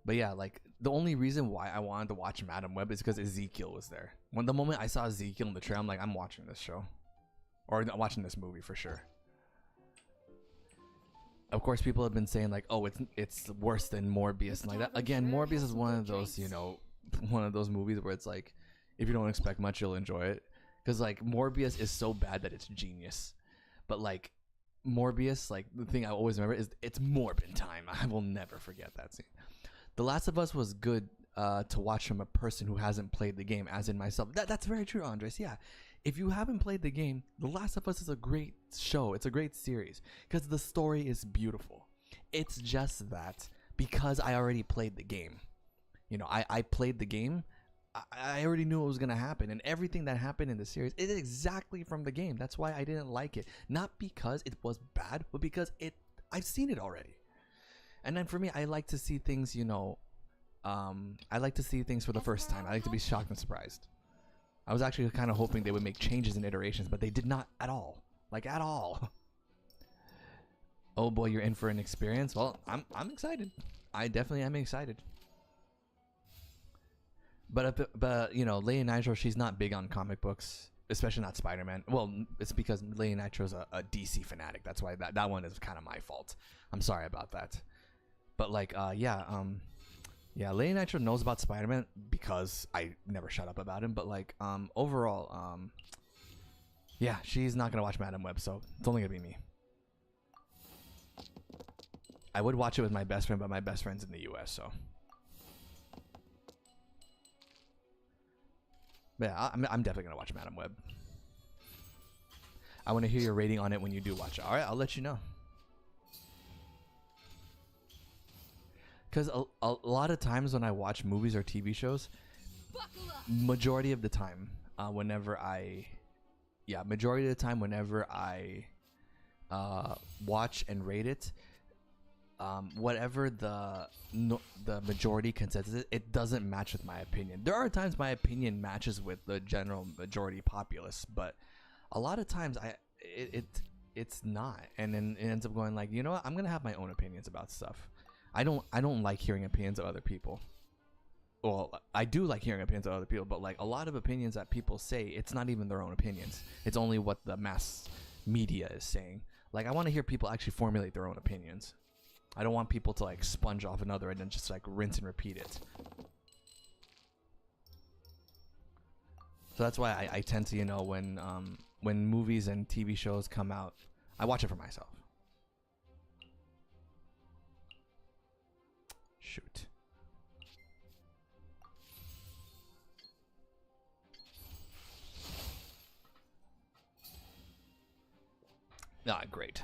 But yeah, like the only reason why I wanted to watch Madam Web is because Ezekiel was there. When the moment I saw Ezekiel in the trailer, I'm like, I'm watching this show, or I'm watching this movie for sure. Of course, people have been saying like, oh, it's worse than Morbius and like that. Again, Morbius is one of those, you know, one of those movies where it's like, if you don't expect much, you'll enjoy it. Because like Morbius is so bad that it's genius. But like Morbius, like the thing I always remember is it's Morbin time. I will never forget that scene. The Last of Us was good to watch from a person who hasn't played the game, as in myself. That's very true, Andres. Yeah. If you haven't played the game, The Last of Us is a great show. It's a great series because the story is beautiful. It's just that because I already played the game, you know, I played the game. I already knew what was going to happen, and everything that happened in the series is exactly from the game. That's why I didn't like it. Not because it was bad, but because I've seen it already. And then for me, I like to see things, you know, I like to see things for the first time. I like to be shocked and surprised. I was actually kind of hoping they would make changes and iterations, but they did not at all. Like, at all. Oh boy, you're in for an experience. Well, I'm excited. I definitely am excited. But you know, Ladynitro, she's not big on comic books, especially not Spider-Man. Well, it's because Ladynitro is a DC fanatic. That's why that one is kind of my fault. I'm sorry about that. But like, yeah, Ladynitro knows about Spider-Man because I never shut up about him. But like, overall, yeah, she's not gonna watch Madam Web, so it's only gonna be me. I would watch it with my best friend, but my best friend's in the U.S., so. But yeah, I'm definitely gonna watch Madam Web. I want to hear your rating on it when you do watch it. All right, I'll let you know. Because a lot of times when I watch movies or TV shows, majority of the time, whenever I watch and rate it, whatever the majority consensus is, it doesn't match with my opinion. There are times my opinion matches with the general majority populace, but a lot of times it's not, and then it ends up going like, you know what, I'm gonna have my own opinions about stuff. I don't like hearing opinions of other people. Well, I do like hearing opinions of other people, but like a lot of opinions that people say, it's not even their own opinions. It's only what the mass media is saying. Like, I want to hear people actually formulate their own opinions. I don't want people to like sponge off another and then just like rinse and repeat it. So that's why I tend to, you know, when movies and TV shows come out, I watch it for myself. Shoot. Ah, great.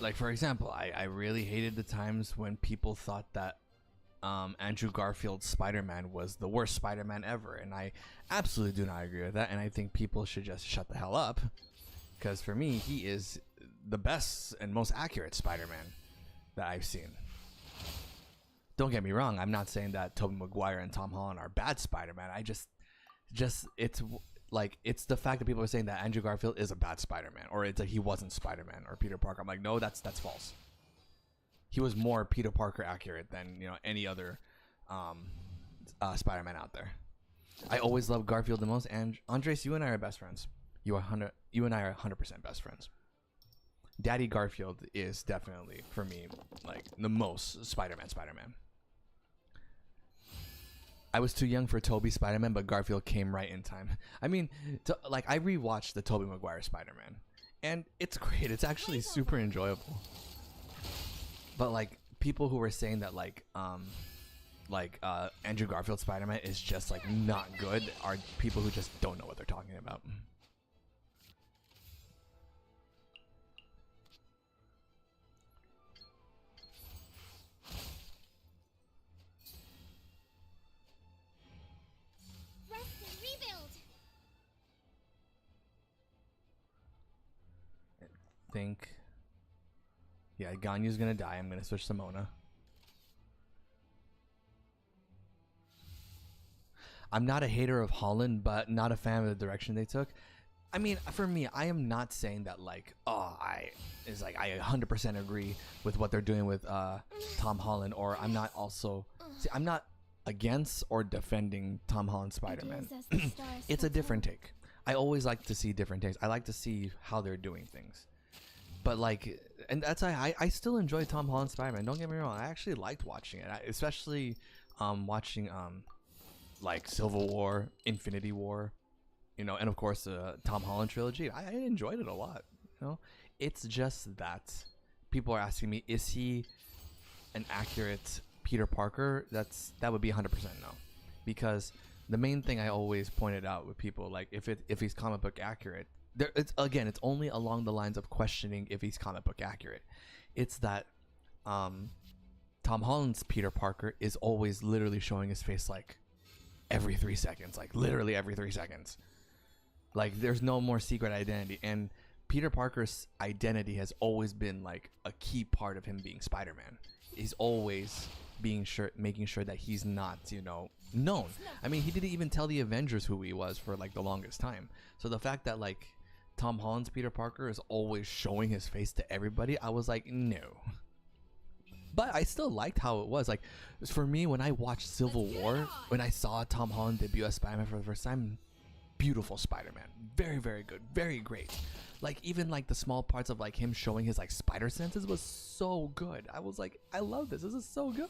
Like, for example, I really hated the times when people thought that Andrew Garfield's Spider-Man was the worst Spider-Man ever, and I absolutely do not agree with that, and I think people should just shut the hell up, because for me, he is the best and most accurate Spider-Man that I've seen. Don't get me wrong, I'm not saying that Tobey Maguire and Tom Holland are bad Spider-Man. I just it's like, it's the fact that people are saying that Andrew Garfield is a bad Spider-Man, or it's like he wasn't Spider-Man or Peter Parker. I'm like, no, that's false. He was more Peter Parker accurate than, you know, any other Spider-Man out there. I always loved Garfield the most. And Andres, you and I are best friends. You and I are 100% best friends. Daddy Garfield is definitely, for me, like the most Spider-Man. I was too young for Tobey Spider-Man, but Garfield came right in time. I mean, like, I rewatched the Tobey Maguire Spider-Man, and it's great. It's actually super enjoyable. But like, people who were saying that like Andrew Garfield Spider-Man is just like not good are people who just don't know what they're talking about. think. Yeah, Ganyu's gonna die. I'm gonna switch to Mona. I'm not a hater of Holland, but not a fan of the direction they took. I mean, for me, I am not saying that like, I 100% agree with what they're doing with Tom Holland, or I'm not also. See, I'm not against or defending Tom Holland's Spider-Man. It's a different take. I always like to see different takes. I like to see how they're doing things. But like, and that's I still enjoy Tom Holland's Spider-Man. Don't get me wrong. I actually liked watching it, especially watching like Civil War, Infinity War, you know, and of course the Tom Holland trilogy. I enjoyed it a lot. You know, it's just that people are asking me, is he an accurate Peter Parker? That would be 100% no, because the main thing I always pointed out with people, like if he's comic book accurate, it's only along the lines of questioning if he's comic book accurate. It's that Tom Holland's Peter Parker is always literally showing his face like every 3 seconds, like literally every 3 seconds. Like there's no more secret identity, and Peter Parker's identity has always been like a key part of him being Spider-Man. He's always making sure that he's not, you know, known. I mean, he didn't even tell the Avengers who he was for like the longest time. So the fact that like Tom Holland's Peter Parker is always showing his face to everybody, I was like, no. But I still liked how it was. Like, for me, when I watched Civil War, when I saw Tom Holland debut as Spider-Man for the first time, beautiful Spider-Man. Very, very good. Very great. Like, even like the small parts of like him showing his like spider senses was so good. I was like, I love this. This is so good.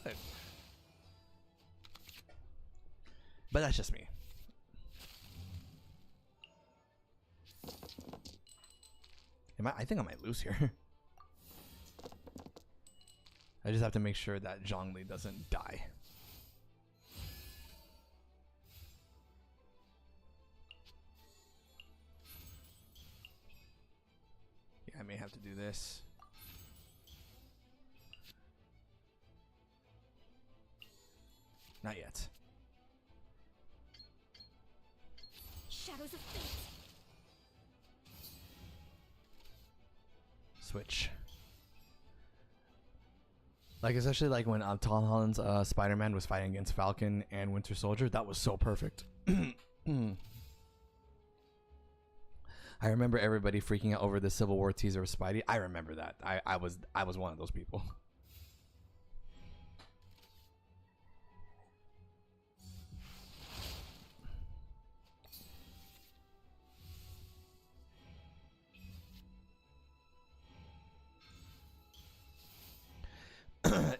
But that's just me. I think I might lose here. I just have to make sure that Zhongli doesn't die. Yeah, I may have to do this. Not yet. Shadows of fate. Switch. Like, especially like when Tom Holland's Spider-Man was fighting against Falcon and Winter Soldier, that was so perfect. I remember everybody freaking out over the Civil War teaser of Spidey. I remember that. I was one of those people.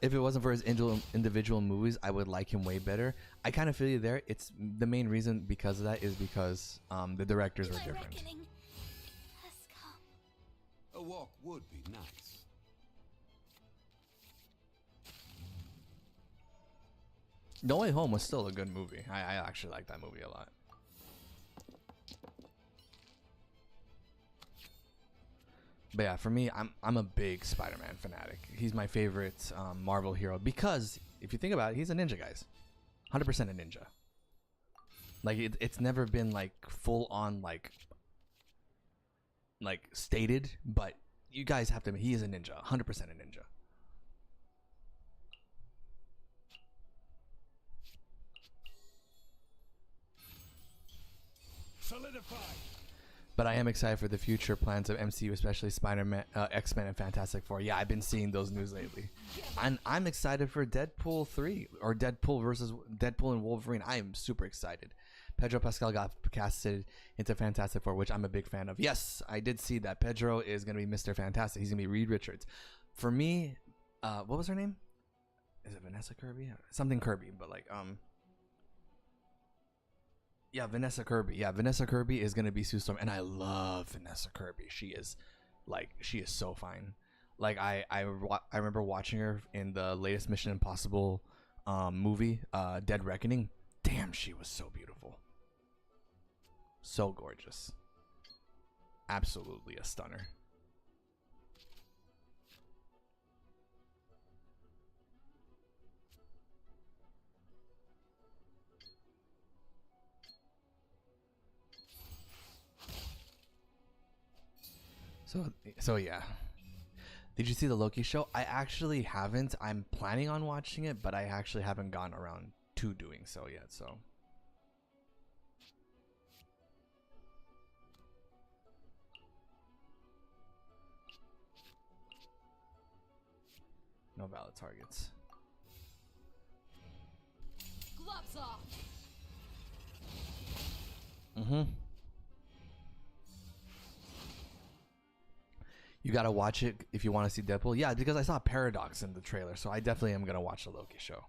If it wasn't for his individual movies, I would like him way better. I kind of feel you there. It's the main reason because of that is because the directors were different. Has come. A walk would be nice. No Way Home was still a good movie. I actually like that movie a lot. But yeah, for me, I'm a big Spider-Man fanatic. He's my favorite Marvel hero because if you think about it, he's a ninja, guys. 100% a ninja. Like it's never been like full on like stated, but you guys have to. He is a ninja, 100% a ninja. Solidified. But I am excited for the future plans of MCU, especially Spider-Man, X-Men, and Fantastic Four. Yeah, I've been seeing those news lately. I'm excited for Deadpool 3 or Deadpool versus Deadpool and Wolverine. I am super excited. Pedro Pascal got casted into Fantastic Four, which I'm a big fan of. Yes, I did see that. Pedro is going to be Mr. Fantastic. He's going to be Reed Richards. For me, what was her name? Is it Vanessa Kirby? Something Kirby, but like yeah, Vanessa Kirby. Yeah, Vanessa Kirby is gonna be Sue Storm, and I love Vanessa Kirby. She is so fine. Like I remember watching her in the latest Mission Impossible movie, Dead Reckoning. Damn, she was so beautiful, so gorgeous, absolutely a stunner. So yeah. Did you see the Loki show? I actually haven't. I'm planning on watching it, but I actually haven't gone around to doing so yet. So no valid targets. Gloves off. You gotta watch it if you want to see Deadpool. Yeah, because I saw Paradox in the trailer, so I definitely am gonna watch the Loki show.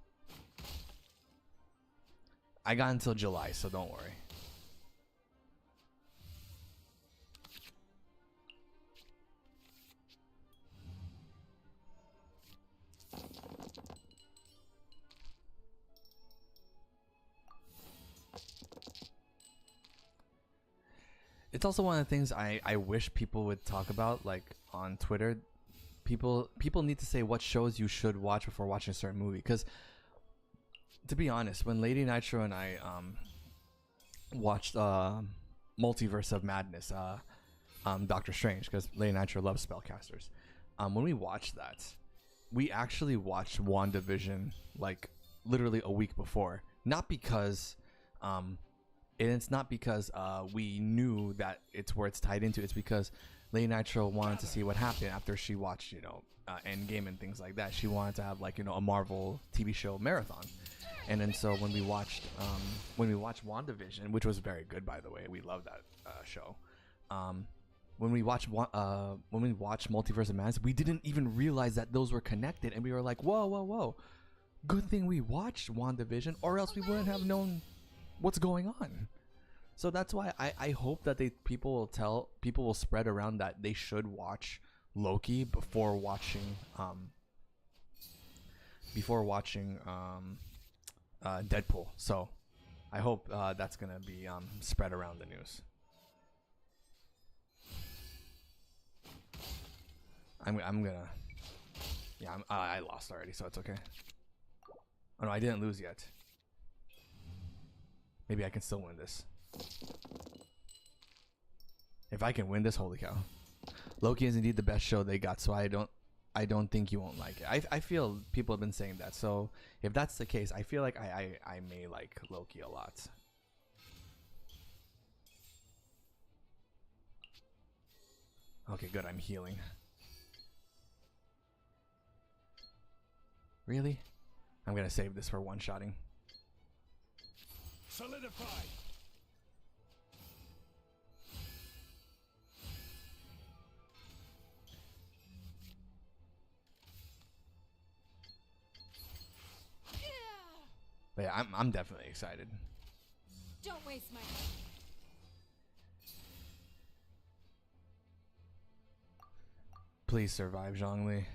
I got until July, so don't worry. It's also one of the things I wish people would talk about, like on Twitter. People need to say what shows you should watch before watching a certain movie. Because to be honest, when Ladynitro and I watched Multiverse of Madness, Doctor Strange, because Ladynitro loves spellcasters. When we watched that, we actually watched WandaVision like literally a week before. Not because and it's not because we knew that it's where it's tied into. It's because Ladynitro wanted to see what happened after she watched, Endgame and things like that. She wanted to have like, a Marvel TV show marathon. And then so when we watched WandaVision, which was very good, by the way, we love that show. When we watched Multiverse of Madness, we didn't even realize that those were connected, and we were like, whoa, good thing we watched WandaVision, or else we wouldn't have known what's going on. So that's why I hope that people will spread around that they should watch Loki before watching Deadpool. So I hope that's gonna be spread around the news. I lost already, so it's okay. Oh no, I didn't lose yet. Maybe I can still win this. If I can win this, holy cow. Loki is indeed the best show they got, so I don't think you won't like it. I feel people have been saying that, so if that's the case, I feel like I may like Loki a lot. Okay, good, I'm healing. Really? I'm gonna save this for one-shotting. Solidify. But yeah, I'm definitely excited. Don't waste my time. Please survive, Zhongli.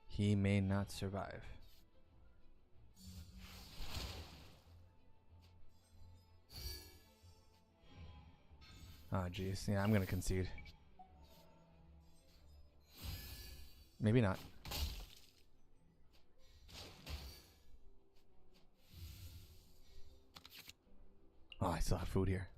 He may not survive. Oh, jeez. Yeah, I'm gonna concede. Maybe not. Oh, I still have food here.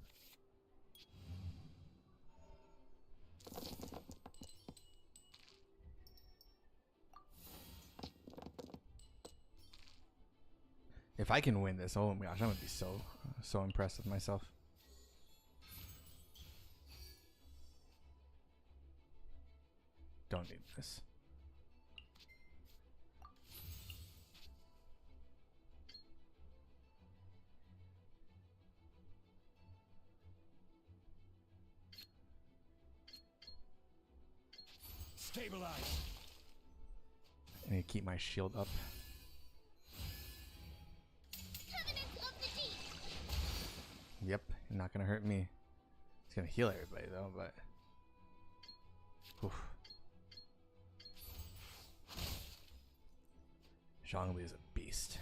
If I can win this, oh my gosh, I'm gonna be so impressed with myself. Don't need this. Stabilize. I need to keep my shield up. Covenant of the deep. Yep, you're not gonna hurt me. It's gonna heal everybody though, but oof. Zhongli is a beast.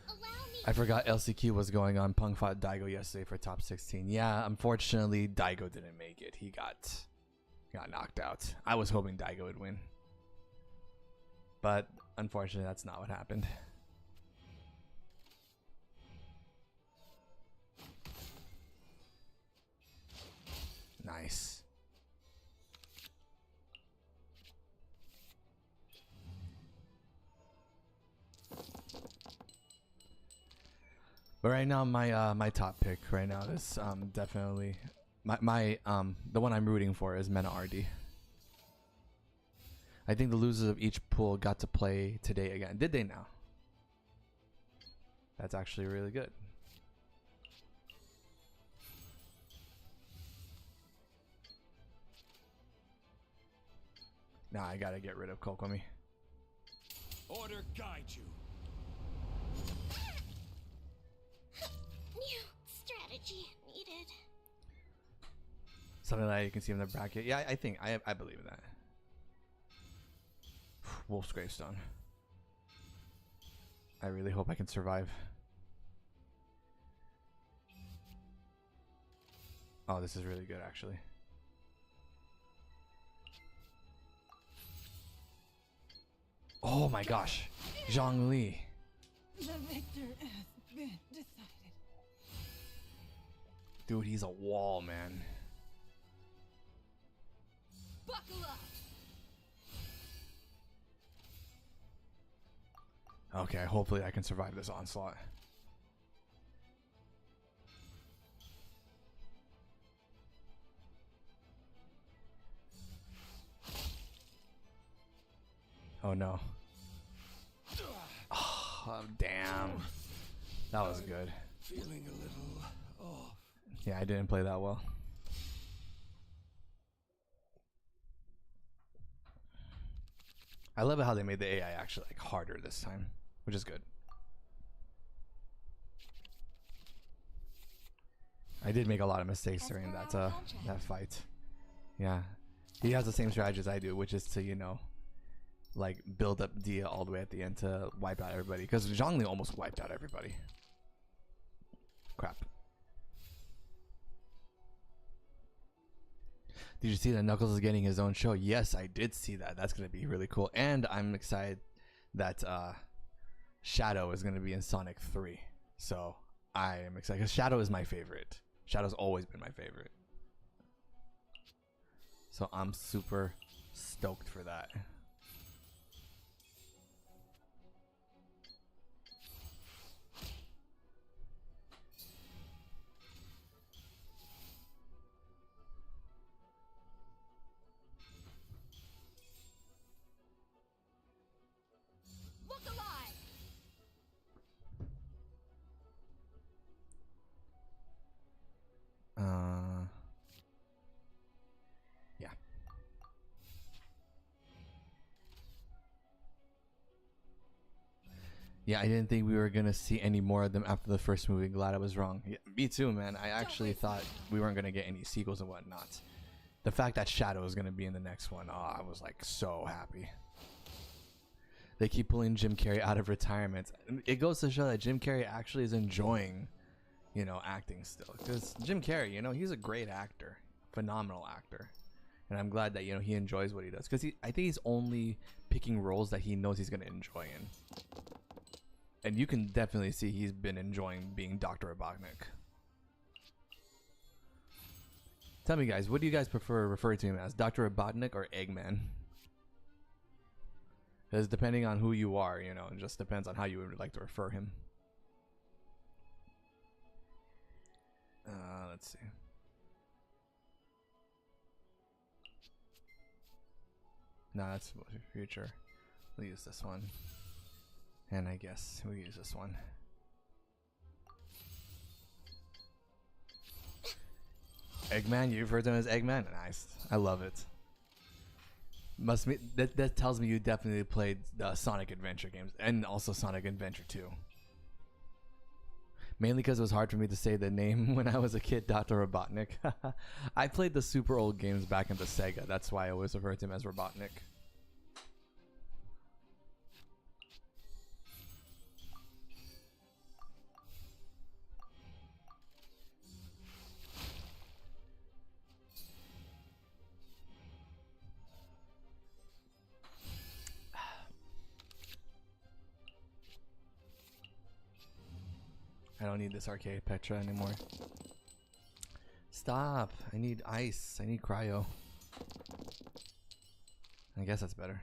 Allow me. I forgot LCQ was going on. Punk fought Daigo yesterday for top 16. Yeah, unfortunately, Daigo didn't make it. He got knocked out. I was hoping Daigo would win. But unfortunately, that's not what happened. Nice. But right now, my top pick right now is definitely the one I'm rooting for is Mena RD. I think the losers of each pool got to play today again. Did they now? That's actually really good. Now I gotta get rid of Kokomi. Order guide you. New strategy needed. Something that you can see in the bracket. Yeah, I think I believe in that. Wolf's Gravestone. I really hope I can survive. Oh, this is really good actually. Oh my gosh. Zhongli. The victor has been decided. Dude, he's a wall, man. Buckle up. Okay, hopefully I can survive this onslaught. Oh no. Oh, damn. That was good. Feeling a little off. Yeah, I didn't play that well. I love it how they made the AI actually like harder this time, which is good. I did make a lot of mistakes during that fight. Yeah, he has the same strategy as I do, which is to, you know, like build up Dia all the way at the end to wipe out everybody, because Zhongli almost wiped out everybody. Crap. Did you see that Knuckles is getting his own show? Yes, I did see that. That's going to be really cool. And I'm excited that Shadow is going to be in Sonic 3. So I am excited, because Shadow is my favorite. Shadow's always been my favorite. So I'm super stoked for that. Look alive! Yeah. Yeah, I didn't think we were gonna see any more of them after the first movie. Glad I was wrong. Yeah, me too, man. I actually thought we weren't gonna get any sequels and whatnot. The fact that Shadow is gonna be in the next one, oh, I was like so happy. They keep pulling Jim Carrey out of retirement. It goes to show that Jim Carrey actually is enjoying, you know, acting still. Because Jim Carrey, you know, he's a great actor, phenomenal actor, and I'm glad that, you know, he enjoys what he does. Because I think he's only picking roles that he knows he's gonna enjoy in. And you can definitely see he's been enjoying being Dr. Robotnik. Tell me, guys, what do you guys prefer referring to him as? Dr. Robotnik or Eggman? Because depending on who you are, you know, it just depends on how you would like to refer him. Let's see. No, that's future. We'll use this one. And I guess we'll use this one. Eggman, you refer to him as Eggman? Nice. I love it. Must be that tells me you definitely played Sonic Adventure games, and also Sonic Adventure 2. Mainly because it was hard for me to say the name when I was a kid, Dr. Robotnik. I played the super old games back in the Sega. That's why I always referred to him as Robotnik. don't need this arcade Petra anymore. Stop. I need ice. I need cryo. I guess that's better.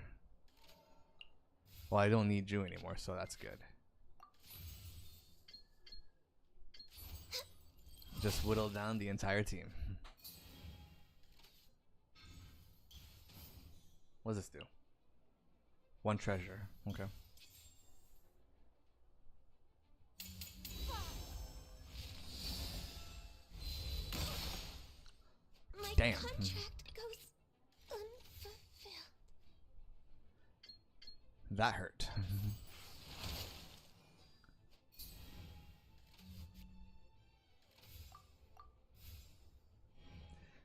Well, I don't need Jew anymore, so that's good. Just whittle down the entire team. What does this do? 1 treasure. Okay. My Damn. contract goes unfulfilled. That hurt.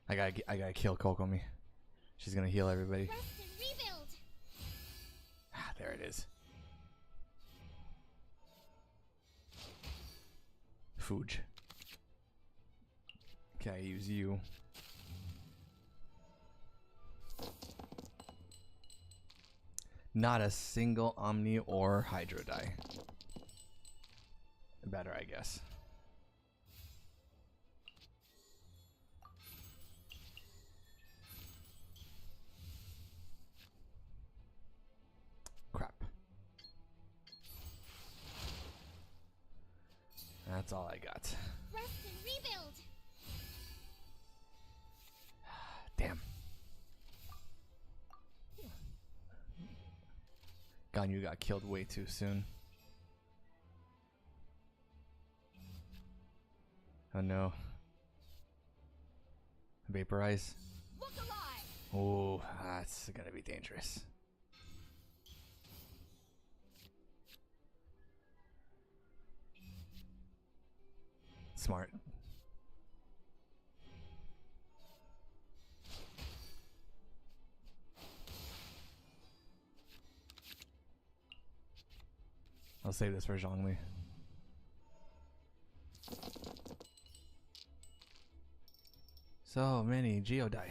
I gotta kill Kokomi. She's gonna heal everybody. Rest and rebuild. Ah, there it is. Fuge. Okay, I use you. Not a single Omni or Hydro die. Better, I guess. Crap. That's all I got. Rest and rebuild. Damn. Ganyu got killed way too soon. Oh no. Vaporize. Look alive. Oh, that's gonna be dangerous. Smart. I'll save this for Zhongli. So many Geodai.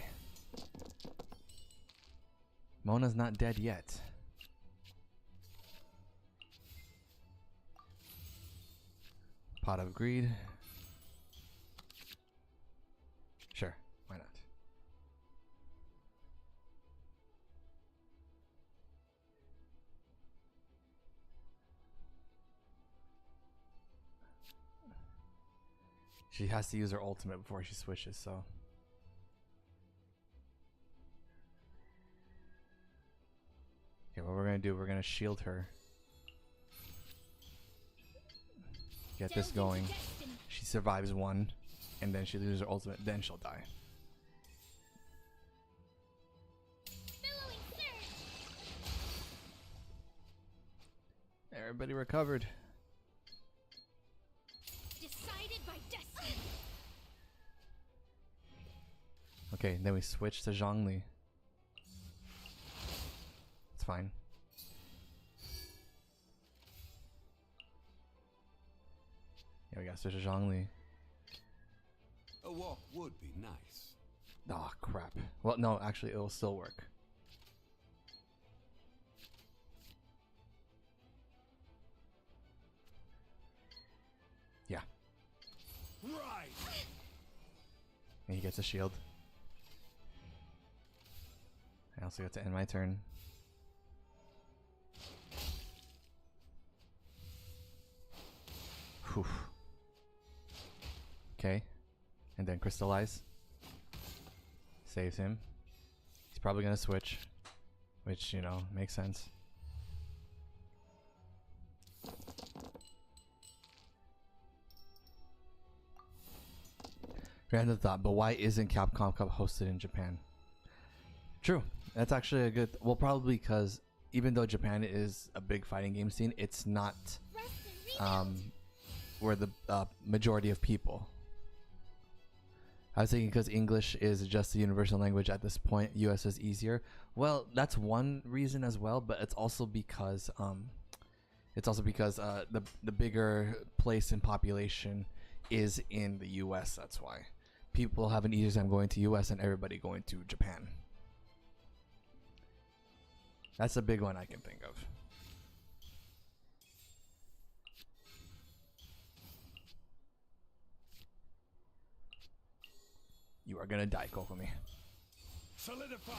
Mona's not dead yet. Pot of Greed. Sure, why not? She has to use her ultimate before she switches, so. Okay, what we're gonna do, we're gonna shield her. Get this going. She survives 1, and then she loses her ultimate, then she'll die. Billowing surge. Everybody recovered. Decided by destiny. Okay, then we switch to Zhongli. It's fine. Yeah, we gotta switch to Zhongli. A walk would be nice. Oh, crap. Well, no, actually, it'll still work. Yeah. Right. And he gets a shield. I also get to end my turn. Whew. Okay. And then crystallize. Saves him. He's probably gonna switch. Which, you know, makes sense. Random thought, but why isn't Capcom Cup hosted in Japan? True. That's actually a good... Well, probably because even though Japan is a big fighting game scene, it's not Rest and rebuild. where the majority of people. I was thinking because English is just the universal language at this point, US is easier. Well, that's one reason as well, but it's also because the bigger place in population is in the US. That's why people have an easier time going to US than everybody going to Japan. That's a big one I can think of. You are gonna die, Kokumi. Solidify.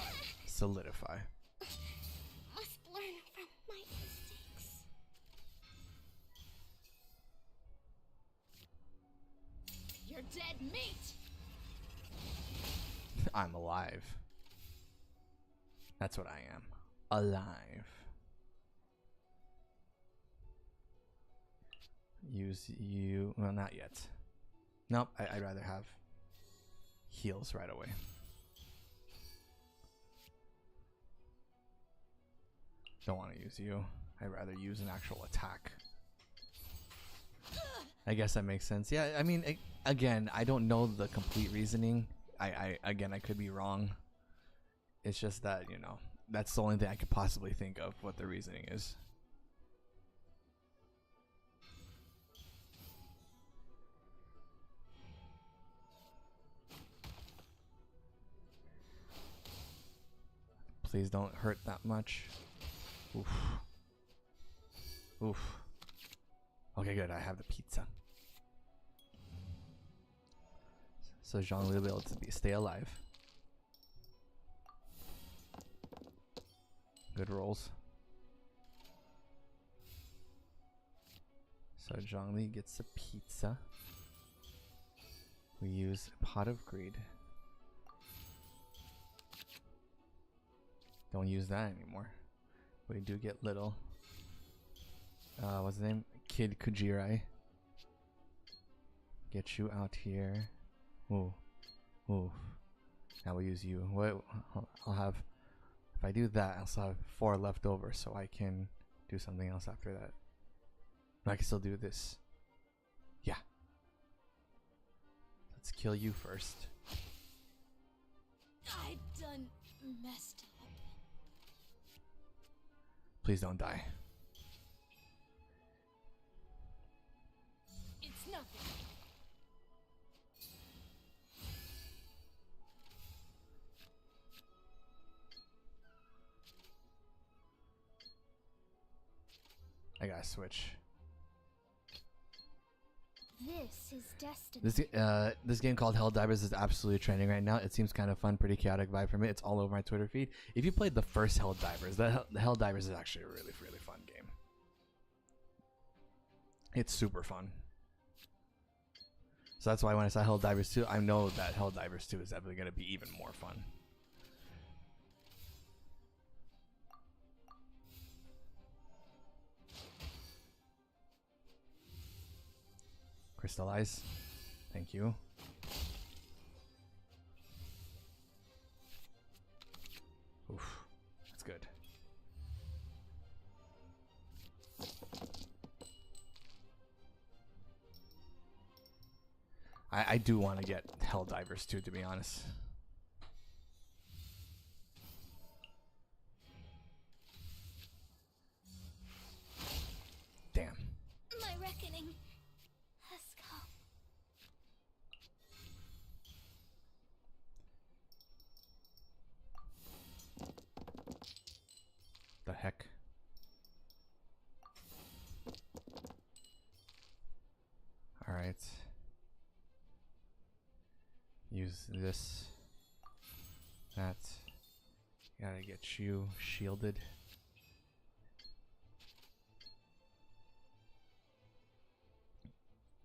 Solidify. Must learn from my mistakes. You're dead meat! I'm alive. That's what I am. Alive. Use you. Well, not yet. Nope, I'd rather have heals right away. Don't want to use you. I'd rather use an actual attack. I guess that makes sense. Yeah, I mean, again, I don't know the complete reasoning. Again, I could be wrong. It's just that, you know, that's the only thing I could possibly think of what the reasoning is. Please don't hurt that much. Oof. Oof. Okay, good. I have the pizza. So Zhongli will be able to stay alive. Good rolls. So Zhongli gets a pizza. We use Pot of Greed. Don't use that anymore. We do get little. What's his name? Kid Kujirai. Get you out here. Ooh. Ooh. Now we'll use you. What? I'll have. If I do that, I'll still have 4 left over, so I can do something else after that. I can still do this. Yeah. Let's kill you first. I done messed up. Please don't die. It's nothing. I gotta switch. This is destiny. This game called Helldivers is absolutely trending right now. It seems kind of fun, pretty chaotic vibe from it. It's all over my Twitter feed. If you played the first Helldivers, the Helldivers is actually a really, really fun game. It's super fun. So that's why when I saw Helldivers 2, I know that Helldivers 2 is definitely going to be even more fun. Crystallize. Thank you. Oof. That's good. I do want to get Helldivers too, to be honest. Damn. My reckoning has come. The heck? All right. Use this. That. Gotta get you shielded.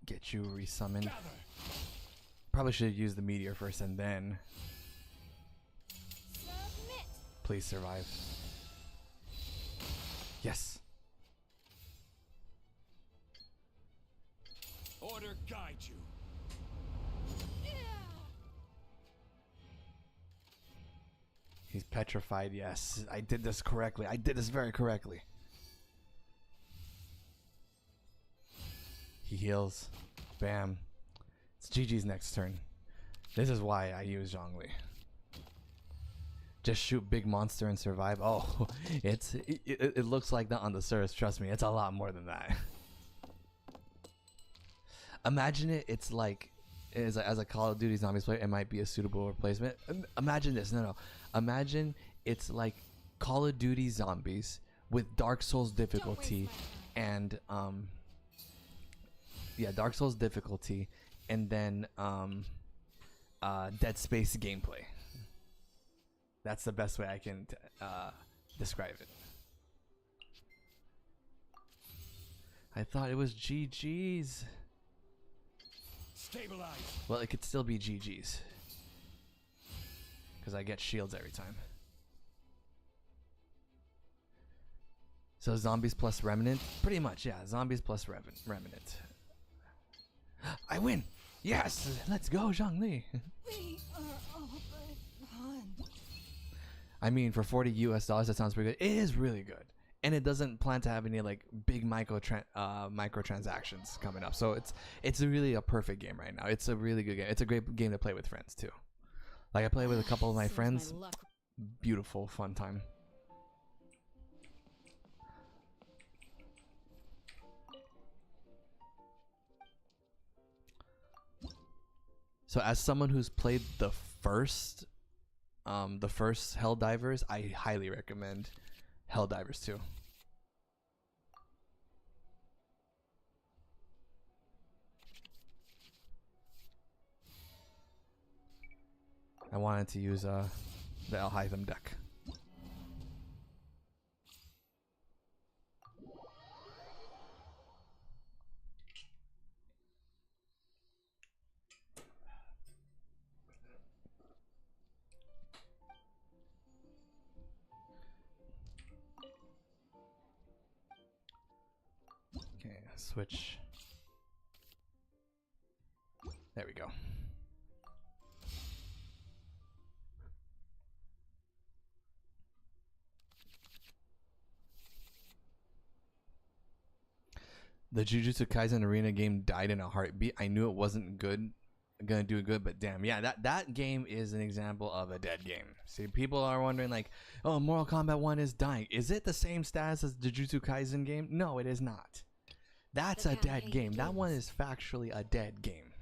Get you resummoned. Probably should have used the meteor first and then. Submit. Please survive. Yes. Order guide you. He's petrified. Yes. I did this correctly. I did this very correctly. He heals. Bam. It's GG's next turn. This is why I use Zhongli. Just shoot big monster and survive. Oh, it looks like that on the surface. Trust me, it's a lot more than that. Imagine it's like as a Call of Duty Zombies player, it might be a suitable replacement. Imagine this. No. Imagine it's like Call of Duty Zombies with Dark Souls difficulty and yeah, Dark Souls difficulty, and then Dead Space gameplay. That's the best way I can describe it. I thought it was GG's. Stabilize. Well, it could still be GG's. Because I get shields every time. So zombies plus remnant? Pretty much, yeah. Zombies plus remnant. I win! Yes! Let's go, Zhongli! We are all but gone. I mean, for $40 US, that sounds pretty good. It is really good. And it doesn't plan to have any like big microtransactions coming up. So it's really a perfect game right now. It's a really good game. It's a great game to play with friends too. Like I play with a couple of my friends. Beautiful, fun time. So as someone who's played the first Helldivers, I highly recommend Helldivers 2. I wanted to use the Alhaitham deck. Okay, switch. There we go. The Jujutsu Kaisen Arena game died in a heartbeat. I knew it wasn't gonna do good, but damn, yeah, that game is an example of a dead game. See, people are wondering like, oh, Mortal Kombat 1 is dying. Is it the same status as the Jujutsu Kaisen game? No, it is not. That's a dead game. That one is factually a dead game.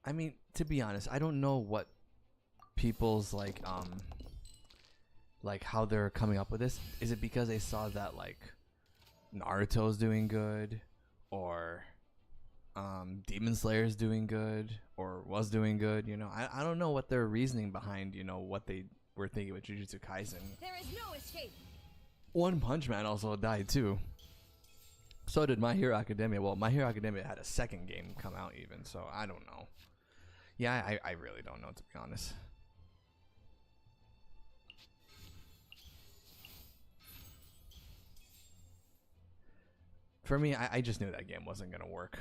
I mean, to be honest, I don't know what people's like how they're coming up with this. Is it because they saw that like Naruto's doing good, or Demon Slayer's doing good, or was doing good? You know, I don't know what their reasoning behind, you know, what they were thinking with Jujutsu Kaisen. There is no escape. One Punch Man also died too. So did My Hero Academia. Well, My Hero Academia had a second game come out even, so I don't know. Yeah, I really don't know, to be honest. For me, I just knew that game wasn't going to work.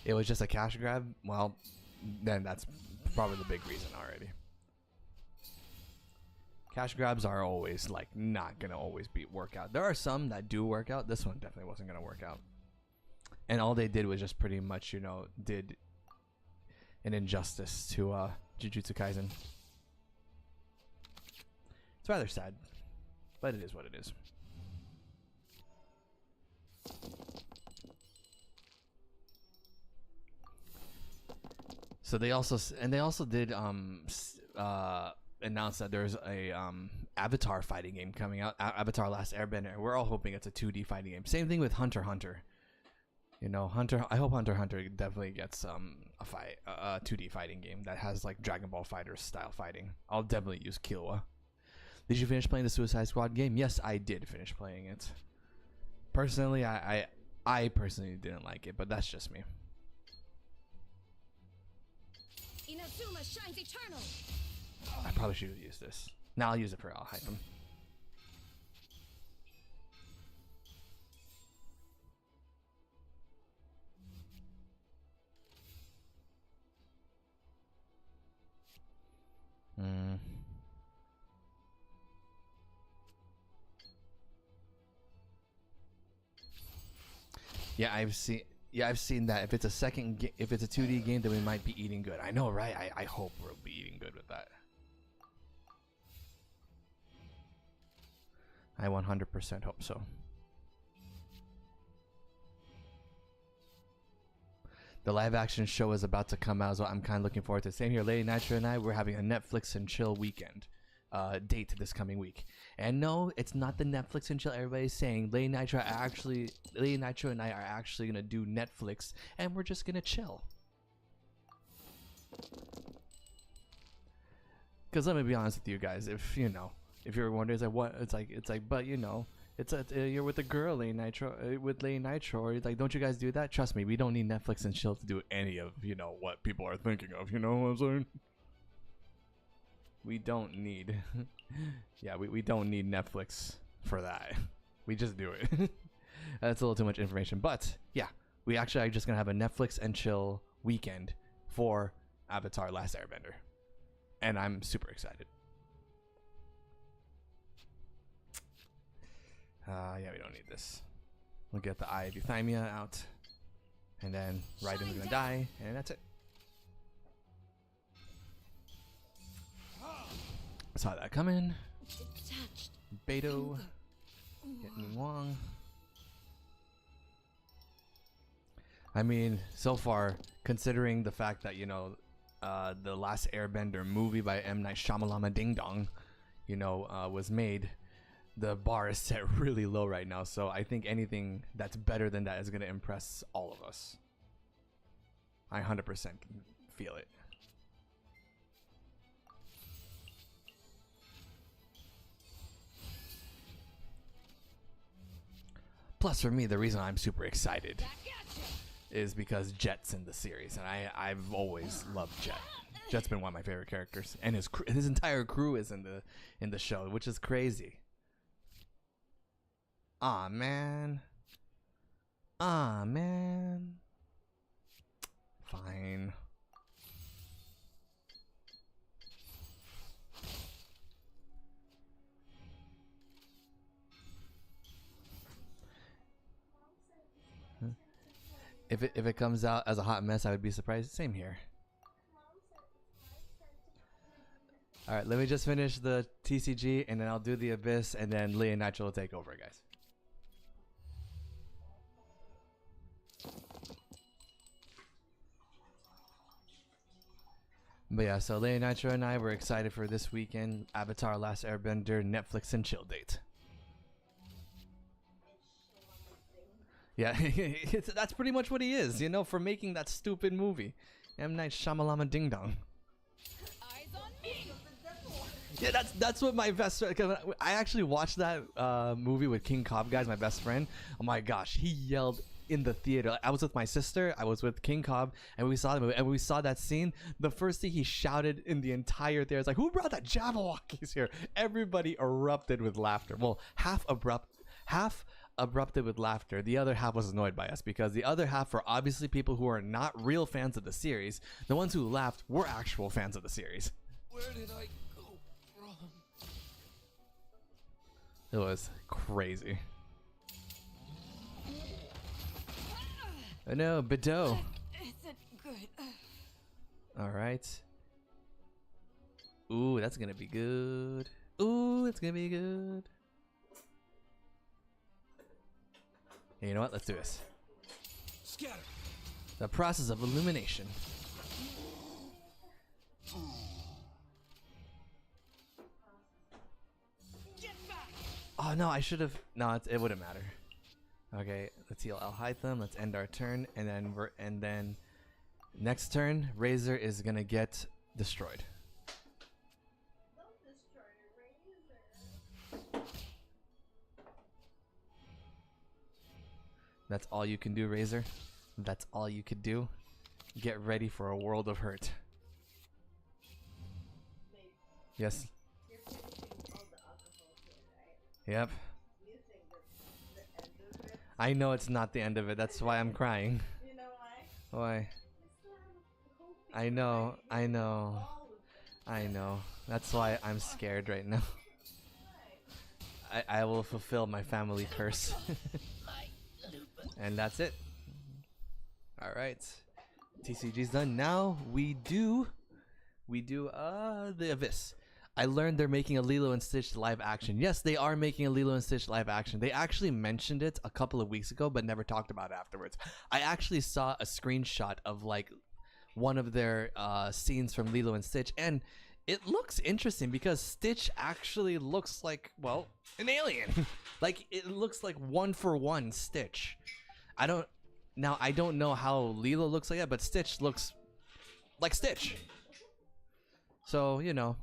It was just a cash grab. Well, then that's probably the big reason already. Cash grabs are always like not going to always work out. There are some that do work out. This one definitely wasn't going to work out. And all they did was just pretty much, you know, did an injustice to Jujutsu Kaisen. It's rather sad, but it is what it is. So they also did announce that there's a Avatar fighting game coming out, Avatar Last Airbender. We're all hoping it's a 2D fighting game. Same thing with Hunter x Hunter. You know, I hope Hunter x Hunter definitely gets a 2D fighting game that has like Dragon Ball FighterZ style fighting. I'll definitely use Killua. Did you finish playing the Suicide Squad game? Yes, I did finish playing it. Personally, I personally didn't like it, but that's just me. Inazuma shines eternal. I probably should have used this. Now I'll use it for Alhaitham. Yeah, I've seen that. If it's a if it's a 2D game, then we might be eating good. I know, right? I hope we'll be eating good with that. I 100% hope so. The live action show is about to come out, so I'm kind of looking forward to it. Same here, Ladynitro and I, we're having a Netflix and chill weekend. date this coming week. And no, it's not the Netflix and chill everybody's saying. Ladynitro and I are actually gonna do Netflix, and we're just gonna chill. Because let me be honest with you guys, if you're wondering, it's like what it's like, but you're with a girl, Ladynitro, or like, don't you guys do that? Trust me, we don't need Netflix and chill to do any of what people are thinking of. You know what I'm saying? We don't need, we don't need Netflix for that. We just do it. That's a little too much information, but yeah, we actually are just gonna have a Netflix and chill weekend for Avatar: Last Airbender, and I'm super excited. Yeah, we don't need this. We'll get the Eye of Euthymia out, and then Raiden's gonna die, and that's it. Saw that coming. Beto, getting Wong. I mean, so far, considering the fact that the Last Airbender movie by M. Night Shyamalan Ding Dong, was made, the bar is set really low right now. So I think anything that's better than that is gonna impress all of us. I 100% feel it. Plus, for me, the reason I'm super excited is because Jet's in the series, and I've always loved Jet. Jet's been one of my favorite characters, and his entire crew is in the show, which is crazy. Aw, man. Fine. If it comes out as a hot mess, I would be surprised. Same here. All right, let me just finish the TCG, and then I'll do the Abyss, and then Ladynitro will take over, guys. But yeah, so Ladynitro and I were excited for this weekend Avatar: Last Airbender Netflix and chill date. Yeah, that's pretty much what he is, for making that stupid movie. M. Night Shyamalan Ding Dong. Eyes on me. Yeah, that's what my best friend. I actually watched that movie with King Cobb, guys, my best friend. Oh my gosh, he yelled in the theater. I was with my sister, I was with King Cobb, and we saw the movie, and we saw that scene. The first thing he shouted in the entire theater is like, "Who brought that Jabberwockies here?" Everybody erupted with laughter. Well, half erupted with laughter. The other half was annoyed by us, because the other half were obviously people who are not real fans of the series. The ones who laughed were actual fans of the series. Where did I go wrong? It was crazy. Oh no, Bedeau. Isn't good. All right. Ooh, that's gonna be good. Ooh, it's gonna be good. Hey, you know what? Let's do this. Scatter. The process of illumination. Get back. Oh no, I should have. No, it wouldn't matter. Okay, let's heal Alhaitham. Let's end our turn, and then next turn, Razor is gonna get destroyed. That's all you can do, Razor. That's all you could do. Get ready for a world of hurt. Yes. Yep. I know it's not the end of it. That's why I'm crying. You know why? Why? I know. That's why I'm scared right now. I will fulfill my family curse. And that's it. Alright. TCG's done. Now we do the Abyss. I learned they're making a Lilo and Stitch live action. Yes, they are making a Lilo and Stitch live action. They actually mentioned it a couple of weeks ago, but never talked about it afterwards. I actually saw a screenshot of like one of their scenes from Lilo and Stitch, and it looks interesting because Stitch actually looks like, well, an alien. Like it looks like 1-for-1 Stitch. I don't know how Lilo looks like that, but Stitch looks like Stitch. So, you know,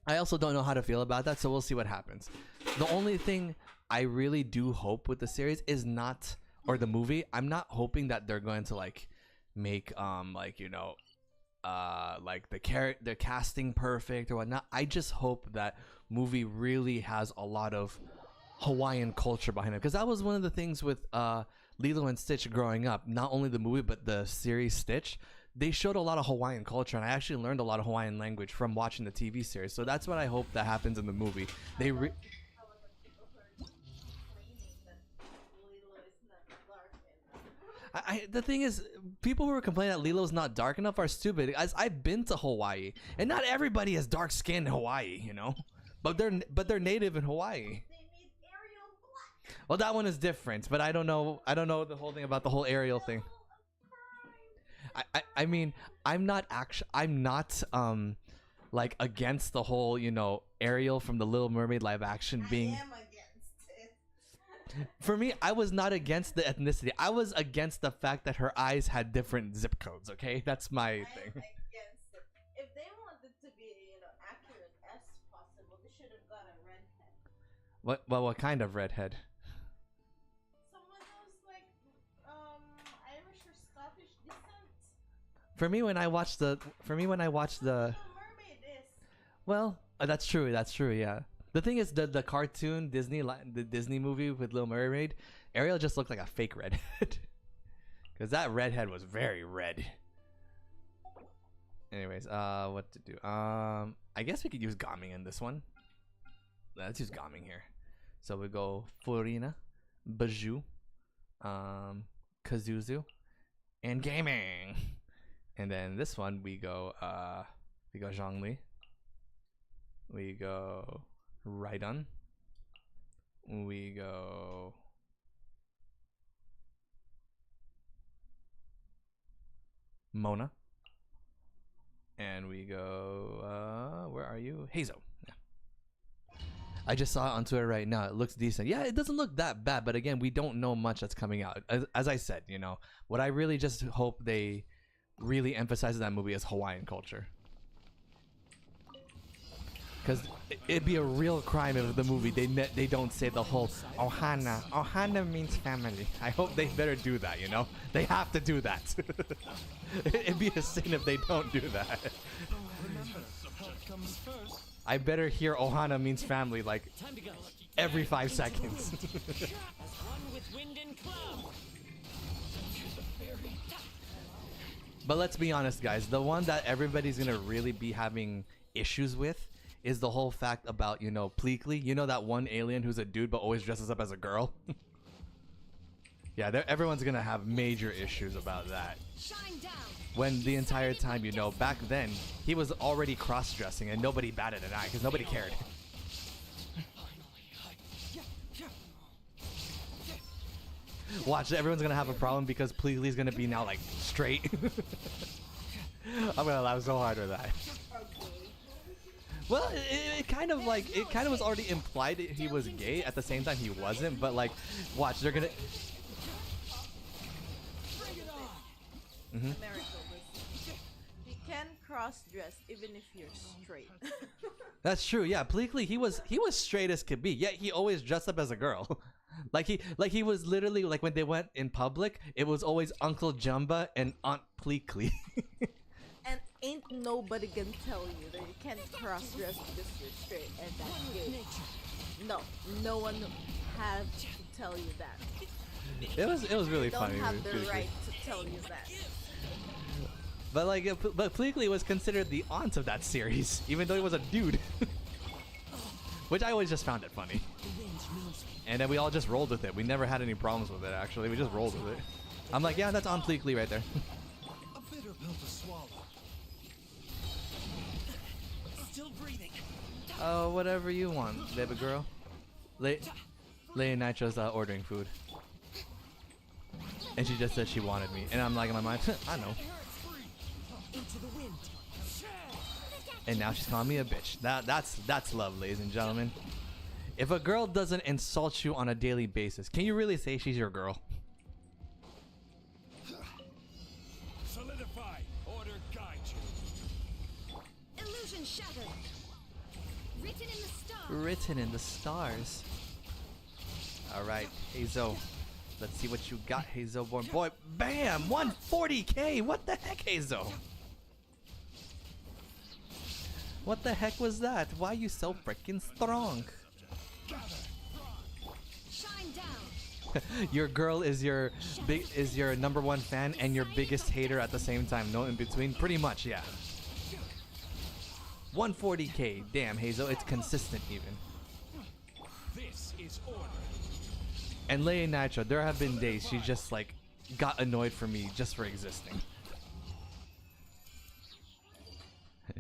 I also don't know how to feel about that, so we'll see what happens. The only thing I really do hope with the series is not, or the movie, I'm not hoping that they're going to like make like, you know, like the casting perfect or whatnot. I just hope that movie really has a lot of Hawaiian culture behind it, because that was one of the things with Lilo and Stitch growing up. Not only the movie but the series Stitch, they showed a lot of Hawaiian culture, and I actually learned a lot of Hawaiian language from watching the TV series. So that's what I hope that happens in the movie. They the thing is, people who are complaining that Lilo's not dark enough are stupid. As I've been to Hawaii, and not everybody has dark skin in Hawaii, you know, but they're native in Hawaii. Well, that one is different, but I don't know the whole thing about the whole Ariel thing. I mean, I'm not like against the whole, you know, Ariel from the Little Mermaid live action being. I am against it. For me, I was not against the ethnicity. I was against the fact that her eyes had different zip codes. Okay, that's my thing. I'm against it. If they wanted to be, you know, accurate as possible, they should have got a redhead. What kind of redhead? Someone who's like Irish or Scottish descent. For me, when I watched the Little Mermaid is. well, that's true. That's true. Yeah. The thing is, the cartoon the Disney movie with Little Mermaid, Ariel just looked like a fake redhead, because that redhead was very red. Anyways, what to do? I guess we could use Gaming in this one. Let's use Gaming here. So we go Furina, Baju, Kazuzu, and Gaming. And then this one we go Zhongli. We go Raidon. We go Mona. And we go where are you? Hazo. Yeah. I just saw it on Twitter right now. It looks decent. Yeah, it doesn't look that bad, but again, we don't know much that's coming out. As I said, you know, what I really just hope they really emphasize in that movie is Hawaiian culture. Because it'd be a real crime if the movie they don't say the whole Ohana. Ohana means family. I hope they better do that, you know? They have to do that. It'd be a sin if they don't do that. Remember, health comes first. I better hear Ohana means family like every 5 seconds. But let's be honest, guys. The one that everybody's gonna really be having issues with is the whole fact about, you know, Pleakley. You know that one alien who's a dude but always dresses up as a girl? Yeah, everyone's gonna have major issues about that. Shine down. When the entire time, you know, back then, he was already cross-dressing and nobody batted an eye because nobody cared. Watch, everyone's gonna have a problem because Pleakley's gonna be now, like, straight. I'm gonna laugh so hard with that. Well, it kind of like, it kind of was already implied that he was gay. At the same time, he wasn't. But like, watch, they're gonna. America, listen. You can cross-dress even if you're straight. That's true. Yeah, Pleakley, he was straight as could be. Yet he always dressed up as a girl. like he was literally like when they went in public, it was always Uncle Jumba and Aunt Pleakley. And ain't nobody can tell you that you can't cross-dress because you're straight and that's gay. No one have to tell you that. It was really They funny. don't have It the was right good. to tell you that. But like, but Pleakley was considered the aunt of that series, even though he was a dude. Which I always just found it funny. And then we all just rolled with it. We never had any problems with it, actually. We just rolled with it. I'm like, yeah, that's Aunt Pleakley right there. A bitter pill to swallow. Still breathing. Oh, whatever you want, baby girl. Ladynitro ordering food. And she just said she wanted me. And I'm like in my mind, I know. Into the wind. And now she's calling me a bitch. That's love, ladies and gentlemen. If a girl doesn't insult you on a daily basis, can you really say she's your girl? Solidify. Order guide you. Illusion shattered. Written in the stars. Written in the stars. All right, Hazo. Let's see what you got, Hazo born boy. Bam! 140k. What the heck, Hazo? What the heck was that? Why are you so freaking strong? Shine down. Your girl is your number one fan and your biggest hater at the same time. No in between. Pretty much, yeah. 140k. Damn, Hazel, it's consistent even. This is order. And Ladynitro, there have been days she just like got annoyed for me just for existing.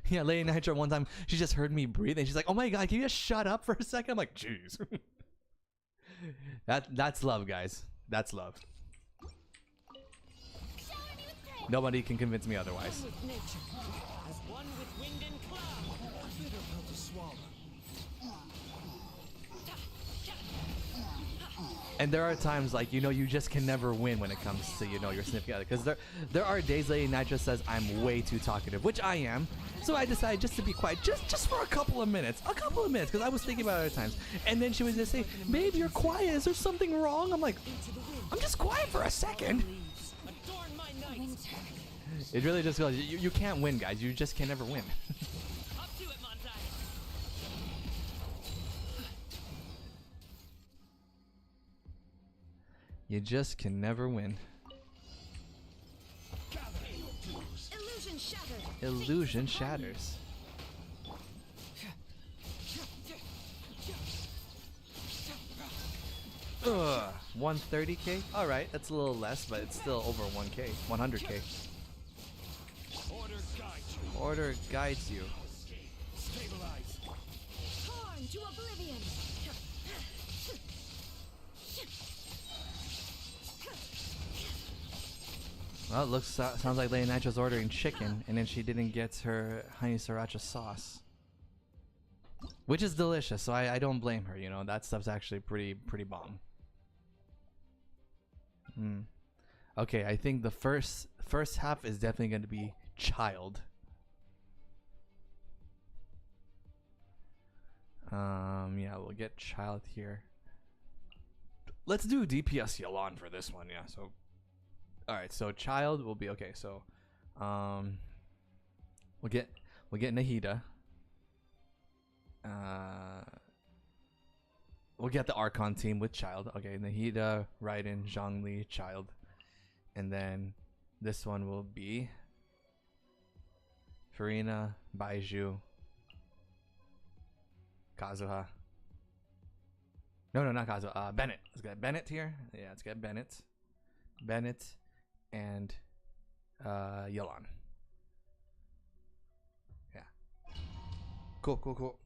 Yeah, Ladynitro one time she just heard me breathe and she's like, "Oh my god, can you just shut up for a second?" I'm like, "Jeez." That's love, guys. That's love. Nobody can convince me otherwise. With nature, as one with wind and cloud. Bitter pill to swallow. And there are times like, you know, you just can never win when it comes to, you know, your significant other. Because there are days Ladynitro says I'm way too talkative, which I am. So I decided just to be quiet, just for a couple of minutes. Because I was thinking about it other times. And then she would just say, "Babe, you're quiet. Is there something wrong?" I'm like, "I'm just quiet for a second." Adorn my night. It really just goes, you can't win, guys. You just can never win. Up to it, Montai. You just can never win. Illusion shattered. Illusion shatters. Ugh, 130k? Alright, that's a little less, but it's still over 1k. 100k. Order guide you. Order guides you. Stabilize. Torn to oblivion. Well, it sounds like Ladynitro ordering chicken, and then she didn't get her honey sriracha sauce. Which is delicious, so I don't blame her, you know. That stuff's actually pretty bomb. Okay, I think the first half is definitely going to be child. Yeah, we'll get child here. Let's do DPS Yalan for this one, yeah. So, all right, so child will be okay. So, we'll get Nahida. We'll get the Archon team with child. Okay, Nahida, Raiden, Zhongli, child, and then this one will be Farina, Baiju, Kazuha. No, not Kazuha. Bennett. Let's get Bennett here. Yeah, let's get Bennett. Bennett and Yalan. Yeah. Cool.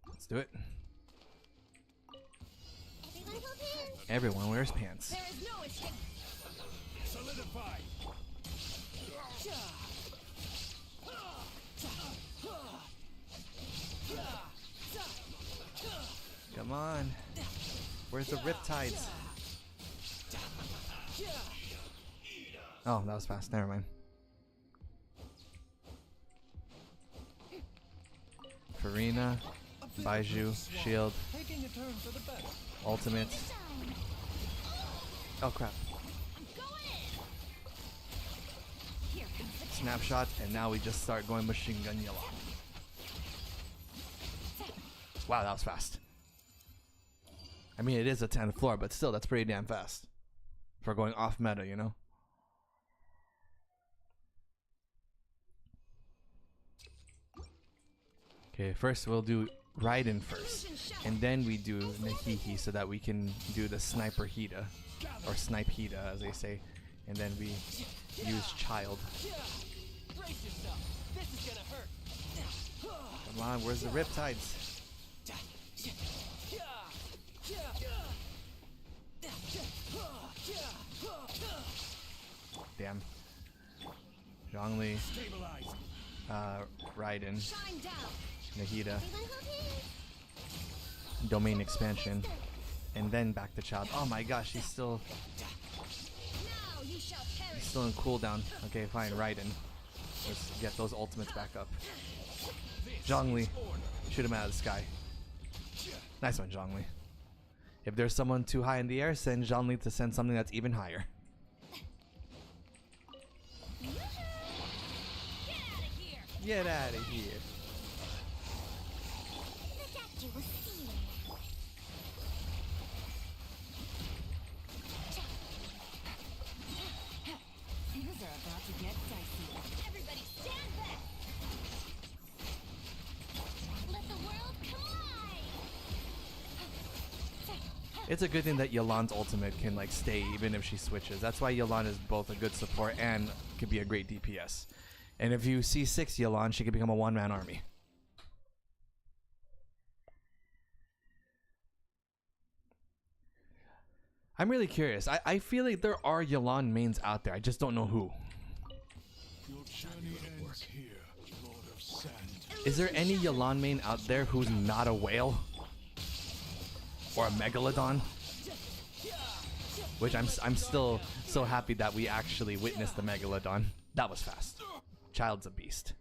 Let's do it. Everyone Everyone wear pants. wears pants. There is no escape. Solidify. Come on. Where's the Riptides? Oh, that was fast. Never mind. Farina, Baiju, Shield, Taking a turn for the better. Ultimate. Oh crap. I'm going in. Here comes the Snapshot, and now we just start going machine gun yellow. Wow, that was fast. I mean, it is a 10th floor, but still, that's pretty damn fast. For going off meta, you know? Okay, first we'll do Raiden first. And then we do Nahihi so that we can do the Sniper Hida. Or Snipe Hida, as they say. And then we use Child. Brace yourself. This is gonna hurt. Come on, where's the Riptides? Bam. Zhongli, Stabilize. Raiden, Shine down. Nahida, Everyone hold hands. domain expansion, and then back to child. Oh my gosh, he's still Now you shall perish. still in cooldown. Okay, fine, Raiden. Let's get those ultimates back up. Zhongli, shoot him out of the sky. Nice one, Zhongli. If there's someone too high in the air, send Zhongli to send something that's even higher. Get out of here. Get out of here. The statue was seen. Things are about to get dicey. Everybody stand back. Let the world collide. It's a good thing that Yelan's ultimate can like stay even if she switches. That's why Yelan is both a good support and could be a great DPS. And if you C6 Yelan, she could become a one-man army. I'm really curious. I feel like there are Yelan mains out there. I just don't know who. Your journey ends here, Lord of Sand. Is there any Yelan main out there who's not a whale? Or a megalodon? Which I'm still so happy that we actually witnessed the megalodon. That was fast. Child's a beast.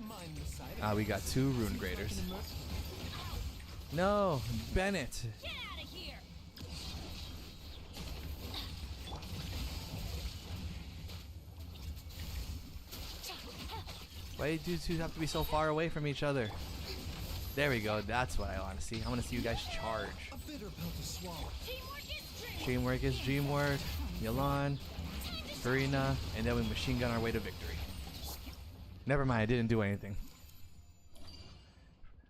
Mind the side We got 2 rune graders. No, Bennett. Get out of here. Why do you two have to be so far away from each other? There we go. That's what I want to see. I want to see you guys charge. A bitter pill to swallow. Teamwork is dream. Dreamwork is Dreamwork. Yelan, Farina, and then we machine gun our way to victory. Never mind, I didn't do anything.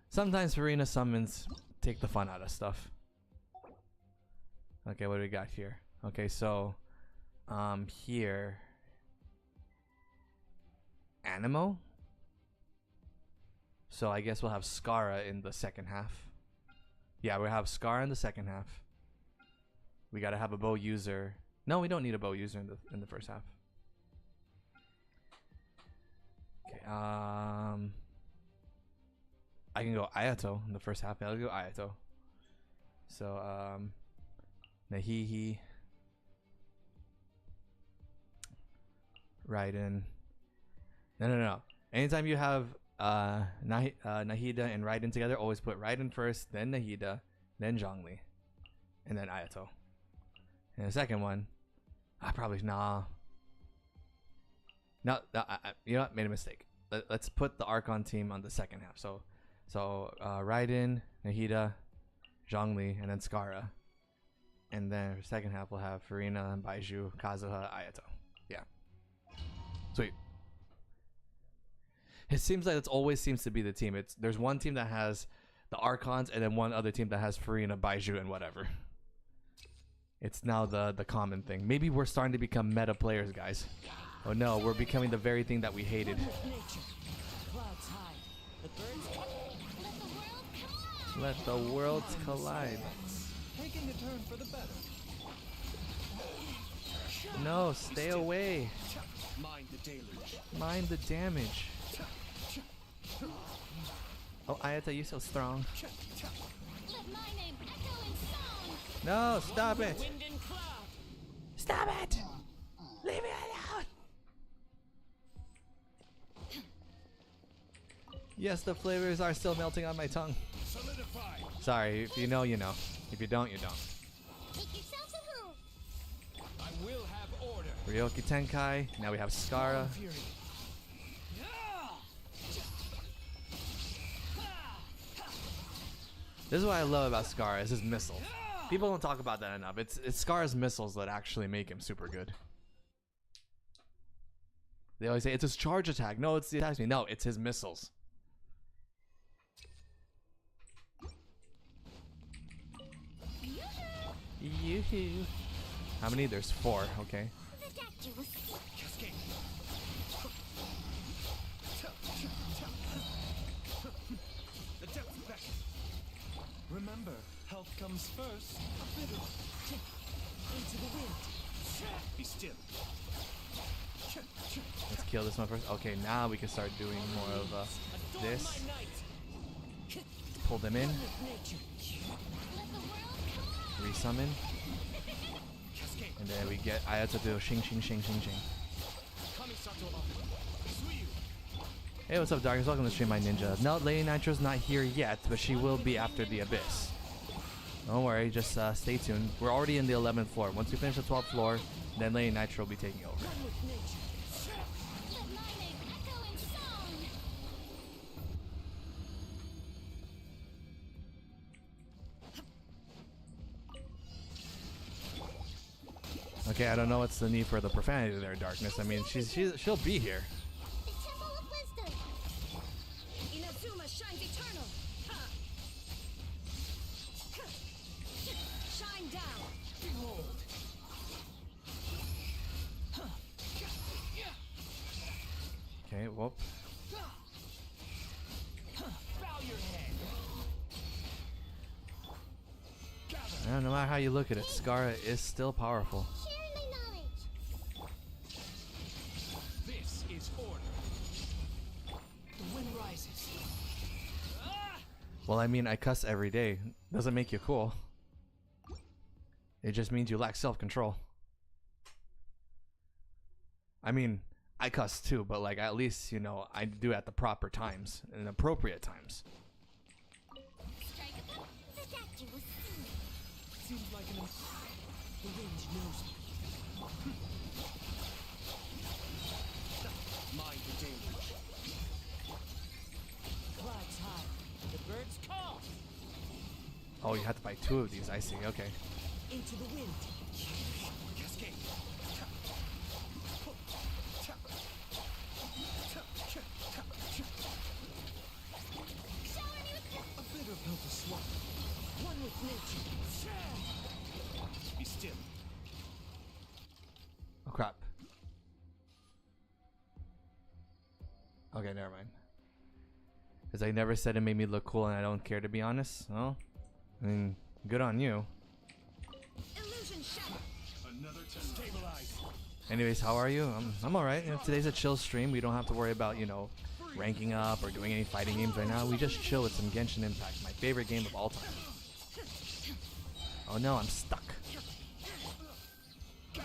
Sometimes Farina summons take the fun out of stuff. Okay, what do we got here? Okay, so here Animo. So I guess we'll have Skara in the second half. Yeah, we'll have Skara in the second half. We gotta have a bow user. No, we don't need a bow user in the first half. Okay, I can go Ayato in the first half. I'll go Ayato. So Nahihi, Raiden. No. Anytime you have Nahida and Raiden together, always put Raiden first, then Nahida, then Zhongli, and then Ayato. And the second one, I probably no. You know what? Made a mistake. Let's put the Archon team on the second half. So Raiden, Nahida, Zhongli, and then Skara. And then the second half we'll have Farina, Baiju, Kazuha, Ayato. Yeah. Sweet. It seems like it always seems to be the team. There's one team that has the Archons and then one other team that has Farina, Baiju, and whatever. It's now the common thing. Maybe we're starting to become meta players, guys. Oh no, we're becoming the very thing that we hated. Clouds high. The birds Let the world collide. Let the worlds collide. Taking a turn for the better. No, stay away. Mind the deluge. Mind the damage. Oh, Ayata, you're so strong. Let my name echo in song. No, stop it. wind and cloud. Stop it. Leave me alone. Yes, the flavors are still melting on my tongue. Solidify. Sorry, if you know, you know. If you don't, you don't. Make yourselves at home. I will have order. Ryoki Tenkai. Now we have Skara. Fury. This is what I love about Skara, is his missile. People don't talk about that enough. It's Skara's missiles that actually make him super good. They always say, it's his charge attack. No, it's the attack speed. No, it's his missiles. Yoo-hoo. How many? There's 4. Okay. The statue was Cascade. The depth beckon. Remember, health comes first. A bit of Into the wind. be still. Let's kill this one first. Okay, now we can start doing more of Adorn this. my night. Pull them in. One with nature. Let the world come on. Resummon. Cascade. And then we get Ayatsudo Shing Shing Shing Shing Shing. Kamisato up. Suiyu. Hey, what's up, Darkness? Welcome to Stream My Ninja. No, Ladynitro not here yet, but she will be after the Abyss. Don't worry, just stay tuned. We're already in the 11th floor. Once we finish the 12th floor, then Ladynitro will be taking over. One with nature. Let my name echo in song. Okay, I don't know what's the need for the profanity there, Darkness. I mean, she'll be here. The Temple of Wisdom. Inazuma shines eternal. Ha! Shine down. Behold. Okay, whoop. Bow your head. No matter how you look at it, Scarra is still powerful. Sharing my knowledge. This is order. The wind rises. Well, I mean, I cuss every day. Doesn't make you cool. It just means you lack self-control. I mean, I cuss too, but like at least, you know, I do it at the proper times and appropriate times. Strike at them. Protect you will see. Seems like an. The wind knows me. Mind the danger. Clouds high. The birds call. Oh, you have to buy 2 of these. I see. Okay. Into the wind. Cascade. Shower me with A bit of help to swap. One with nature. Be still. Oh crap. Okay, never mind. Because I never said it made me look cool and I don't care, to be honest. Well, I mean, good on you. Illusion shatter. Another test. Stabilize. Anyways, how are you? I'm alright. You know, today's a chill stream. We don't have to worry about, you know, ranking up or doing any fighting games right now. We just chill with some Genshin Impact, my favorite game of all time. Oh no, I'm stuck. I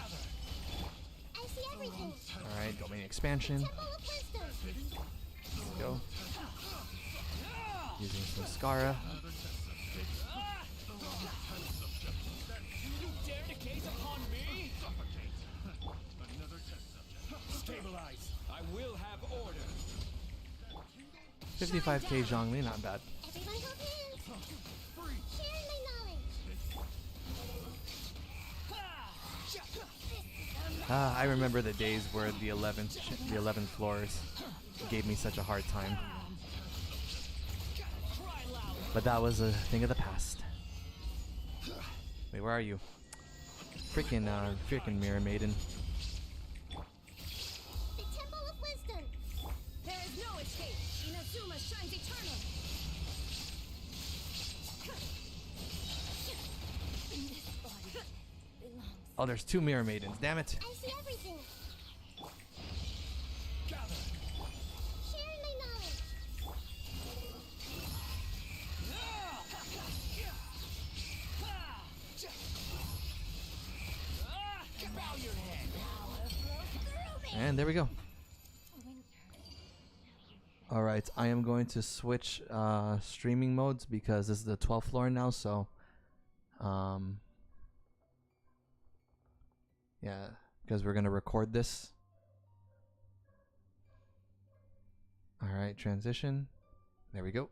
see everything. Alright, domain expansion. Temple of Wisdom. Let's go. Using some Scarra. You dare to gaze upon me? Another test subject. Stabilize. I will have order. 55k Zhongli, not bad. Everyone hold hands. Sharing my knowledge. I remember the days where the 11th floors gave me such a hard time. But that was a thing of the past. Wait, where are you? Freaking Mirror Maiden. The Temple of Wisdom. There is no escape. Inazuma shines eternal. This body belongs. Oh, there's 2 Mirror Maidens. Damn it. I see everything. Gather. Sharing my knowledge. Bow your head. And there we go. Alright, I am going to switch streaming modes because this is the 12th floor now, so yeah, because we're gonna record this. Alright, transition. There we go.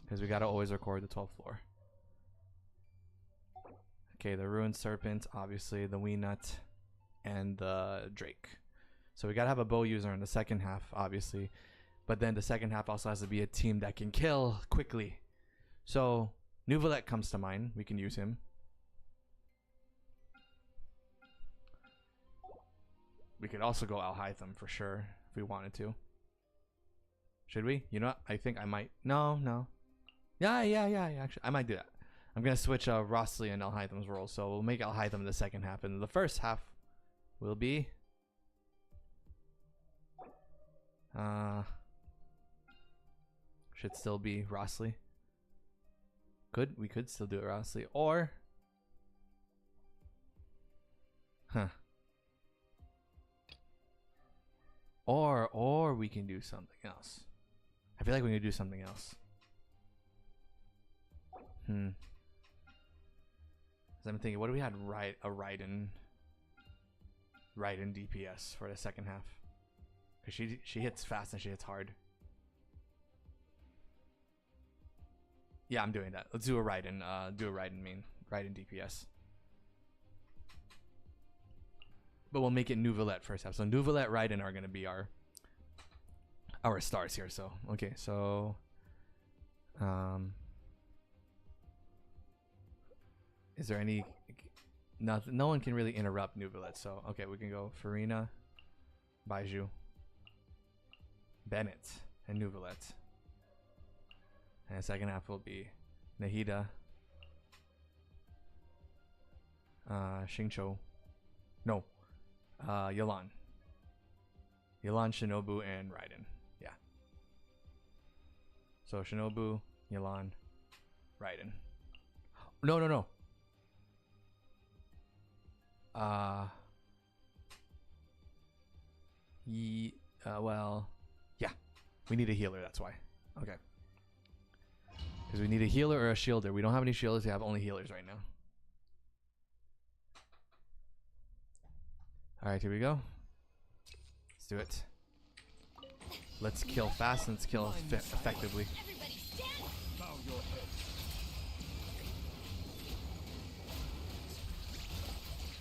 Because we gotta always record the 12th floor. Okay, the Ruined Serpent, obviously, the Weenut, and the Drake. So we gotta have a bow user in the second half, obviously. But then the second half also has to be a team that can kill quickly. So Nuvalet comes to mind. We can use him. We could also go Alhaitham for sure if we wanted to. Should we? You know what? I think I might. No. Yeah. Actually, I might do that. I'm gonna switch Rossley and Alhaitham's roles, so we'll make Alhaitham the second half, and the first half will be should still be Rossley. We could still do it Rossley, or or we can do something else. I feel like we can do something else. So I'm thinking, what do we had a Raiden DPS for the second half? Cause she hits fast and she hits hard. Yeah, I'm doing that. Let's do a Raiden. Raiden DPS. But we'll make it Nouvelette first half. So Nouvelette, Raiden are gonna be our stars here. So okay, so is there any? No one can really interrupt Nouvelette. So okay, we can go Farina, Baiju, Bennett, and Nouvelette. And the second half will be Nahida, Xingqiu, no, Yelan, Shinobu, and Raiden. Yeah. So Shinobu, Yelan, Raiden. No. Well, yeah, we need a healer. That's why. Okay. Because we need a healer or a shielder. We don't have any shielders. We have only healers right now. All right, here we go. Let's do it. Let's kill fast and let's kill effectively. Everybody stand. Bow your head.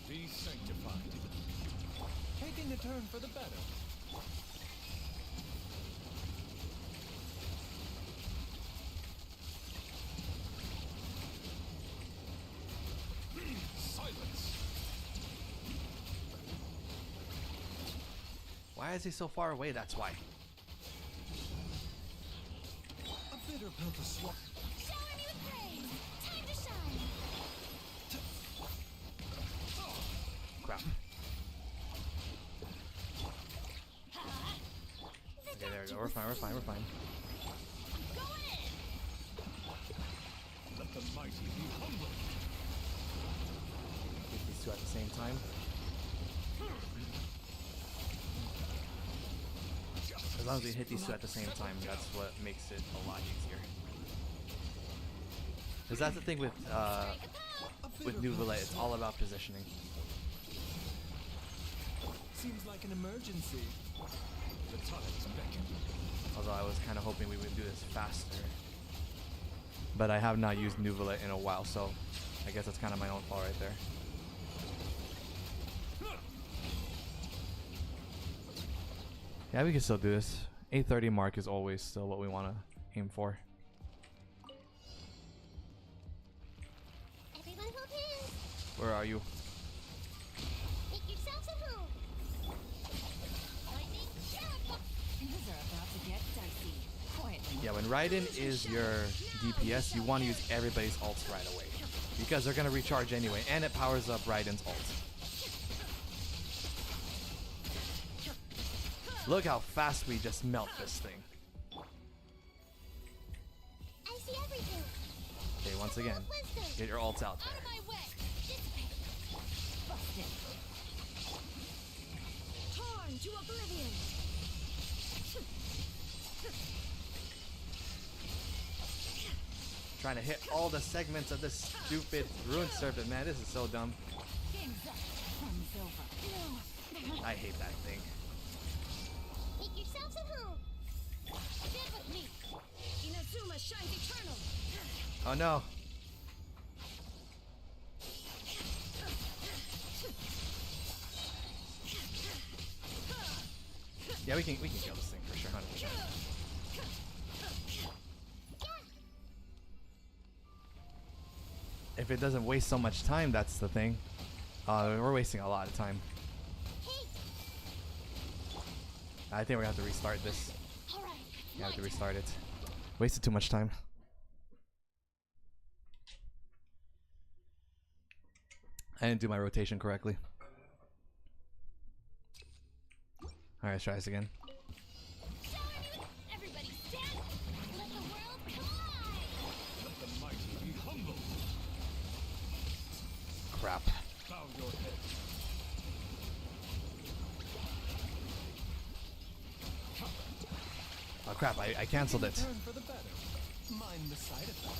Be sanctified. Taking a turn for the better. Silence. Why is he so far away? That's why. A bitter pill to swallow. Shower me with praise. Time to shine. Crap. Okay, there we go. We're fine. Go in. Let the mighty be humble. Get these two at the same time. As long as we hit these two at the same time, that's what makes it a lot easier. Because that's the thing with Nouvelette, it's all about positioning. Seems like an emergency. The tides beckon. Although I was kind of hoping we would do this faster. But I have not used Nouvelette in a while, so I guess that's kind of my own fault right there. Yeah, we can still do this. 8:30 mark is always still what we want to aim for. Everyone hold hands. Where are you? Make yourselves at home. Lightning, shower. Things are about to get dicey. Quietly. Yeah, when Raiden is your DPS, you want to use everybody's ults right away. Because they're going to recharge anyway, and it powers up Raiden's ult. Look how fast we just melt this thing. I see everything. Okay, once again, get your ults out Out there. of my way. Dissipate. Busted. Torn to oblivion. Trying to hit all the segments of this stupid ruined serpent. Man, this is so dumb. Game's up. Fun's over. I hate that thing. Make yourselves at home. Stand with me. Inazuma shines eternal. Oh no. Yeah, we can kill this thing for sure, 100%. If it doesn't waste so much time, that's the thing. We're wasting a lot of time. Hey. I think we're gonna have to restart this. All right. You have to restart it. Wasted too much time. I didn't do my rotation correctly. Alright, let's try this again. Everybody stand. Let the world collide. Let the mighty be humble. Crap. Bow your head. Oh crap, I canceled it. Turn for the better. Mind the side effect.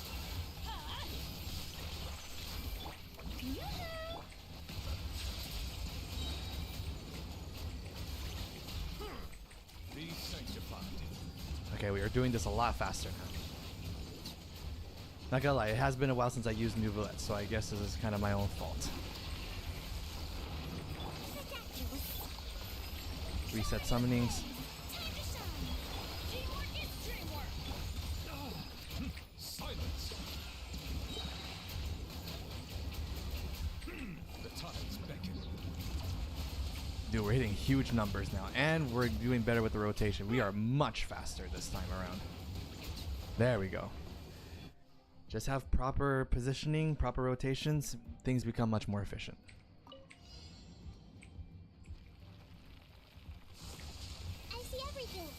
Be sanctified. Okay, we are doing this a lot faster now. Not gonna lie, it has been a while since I used Nouvellette, so I guess this is kind of my own fault. Reset summonings. Time to shine. Teamwork is dreamwork. Silence. The tides beckon. Dude, we're hitting huge numbers now, and we're doing better with the rotation. We are much faster this time around. There we go. Just have proper positioning, proper rotations, things become much more efficient. I see everything.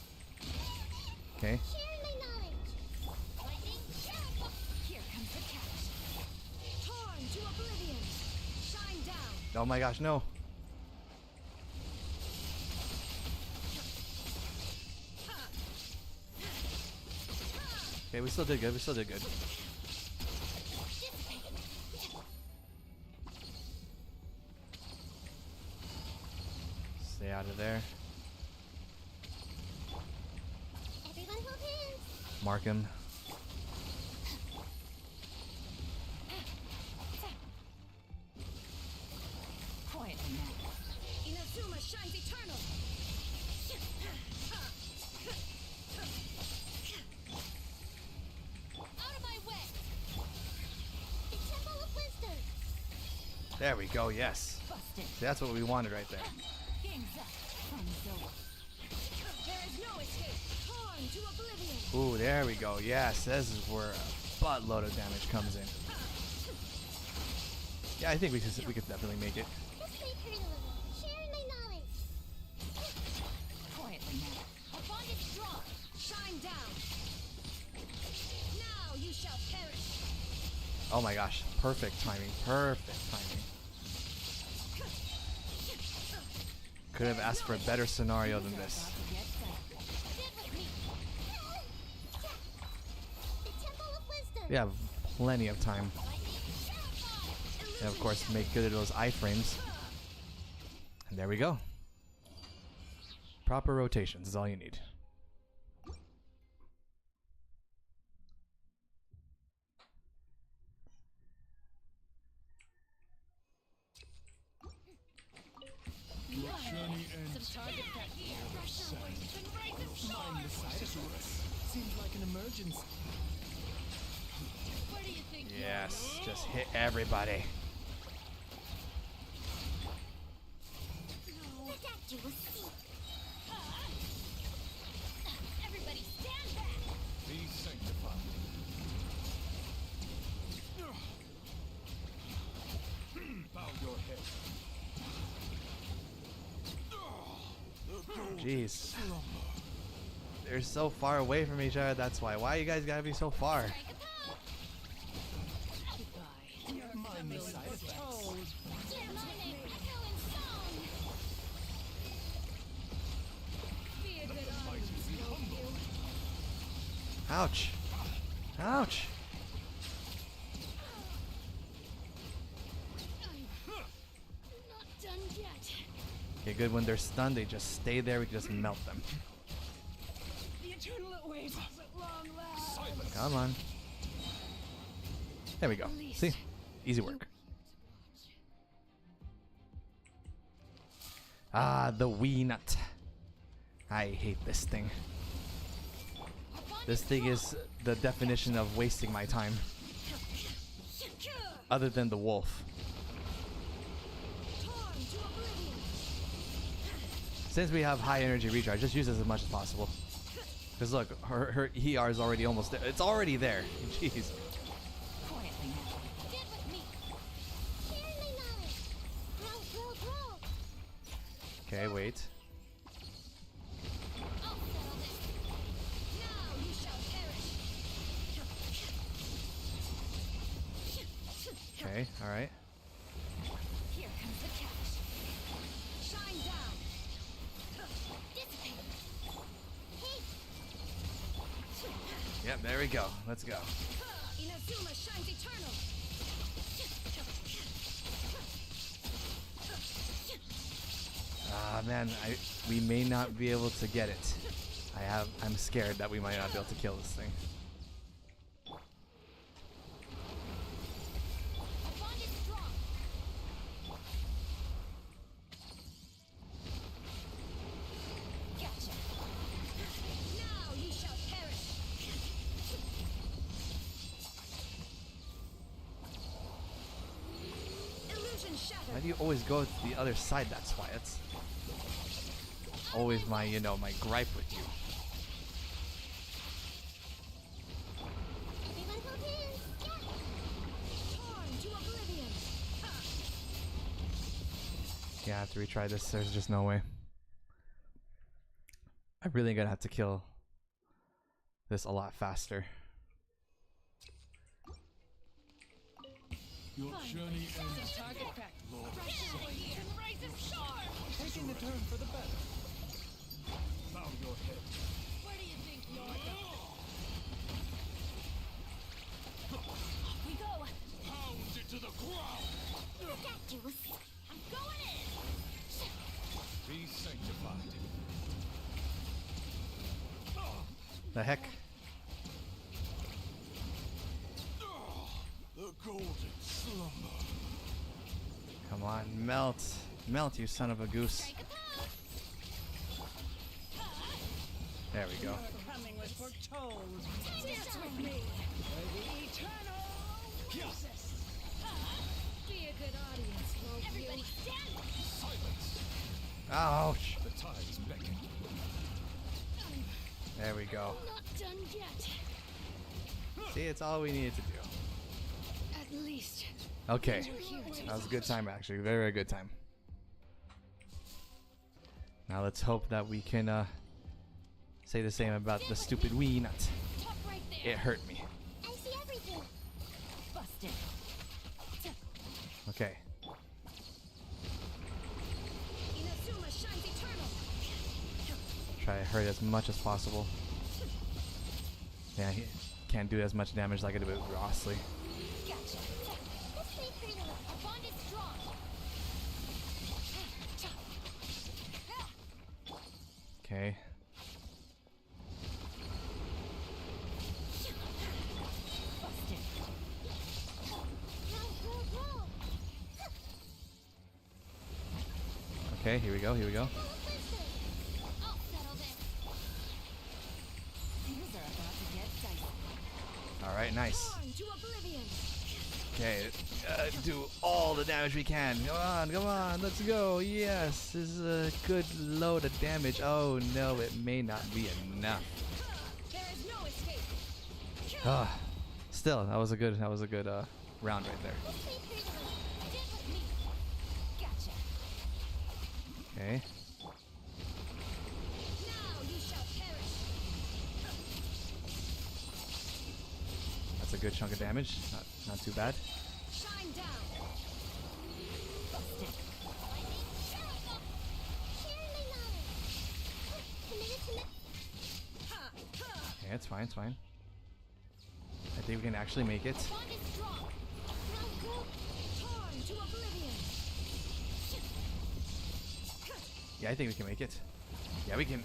Okay. Sharing my knowledge. Lightning, here comes the catch. Torn to oblivion. Shine down. Oh my gosh, no. Okay, we still did good. We still did good. Stay out of there. Everyone hold hands. Mark him. Quietly now. Inazuma shines eternal. Out of my way. The Temple of Wisdom. There we go, yes. Busted. See, that's what we wanted right there. Game's up. Fun's over. There is no escape. Torn to oblivion. Ooh, there we go. Yes, this is where a buttload of damage comes in. Yeah, I think we could definitely make it. Let's play turn a little. Sharing my knowledge. Quietly now. A bond is strong. Shine down. Now you shall perish. Oh my gosh, perfect timing. Perfect timing. Could have asked for a better scenario than this. About to get done. Stand with me. The Temple of Wisdom. We have plenty of time. And of course, make good of those iframes. And there we go. Proper rotations is all you need. Your journey ends. Target that here. Rush our ways and rise and Mind the side effect. Seems like an emergency. Where do you think Yes, just hit everybody. The doctor will see. Everybody stand back. Be sanctified. Bow your head. Jeez. They're so far away from each other, that's why. Why you guys gotta be so far? Strike a pose. Mind the side effects. Hear my name echo in song. Fear that I Mighty be humble. Ouch. Ouch. Not done yet. Okay, good. When they're stunned, they just stay there. We can just melt them. The eternal oasis at long last. Silence. Come on. There we go. See? Easy work. Ah, the Wii nut. I hate this thing. This thing is the definition of wasting my time. Other than the wolf. Torn to oblivion. Since we have high energy recharge, just use this as much as possible. Cause look, her ER is already almost there. It's already there. Jeez. Quietly now. Get with me. Share my knowledge. Grow, grow, grow. Okay, wait. I'll settle this. Now you shall perish. Okay, all right. Here comes the catch. Shine down. Dissipate. Hey. Yep, there we go. Let's go. Inazuma shines eternal. Ah, man, we may not be able to get it. I'm scared that we might not be able to kill this thing. The bond is strong. Gotcha. Now you shall perish. Illusion Why shattered. do you always go to the other side? That's why. It's always my, my gripe with you. Everyone hold hands. Yeah. Torn to oblivion. Yeah, I have to retry this. There's just no way. I'm really gonna have to kill this a lot faster. Your journey ends. Target cracked. Taking the turn for the better. Bow your head. Where do you think you're going? We go. Pound it to the ground. Got you. I'm going in. Be sanctified. The heck? The golden slumber. Come on, melt. Melt, you son of a goose. Strike a pose. There we go. Coming was foretold. Dance with me. Eternal crisis. Be a good audience, won't Everybody you? stand. Silence. Ouch. The tides beckon. There we go. Not done yet. See, it's all we needed to do. At least Okay. we're here to That was a good time, actually. Very, very good time. Now let's hope that we can say the same about the stupid Wii nut. Top right there. It hurt me. I see everything. Busted. Okay. Inazuma shines eternal. Try to hurt as much as possible. Yeah, he can't do as much damage like I did with Rossley. Gotcha. Let's stay free to live. Our bond is strong. Okay. Busted. Grow, grow, grow. Okay, here we go, here we go. I'll settle this. Things are about to get dicey. Alright, nice. Torn to oblivion. Okay, do all the damage we can. Come on, let's go. Yes, this is a good load of damage. Oh no, it may not be enough. There is no escape. Ah, still, that was a good round right there. Let's stay free to live. Dance with me. Gotcha. Okay, Now you shall perish. that's a good chunk of damage. Not too bad. Shine down. Busted. Share my knowledge. Committed to Ha, ha. Okay, it's fine, it's fine. I think we can actually make it. bond is strong. Grow, grow. Torn to oblivion. Yeah, I think we can make it. Yeah, we can. I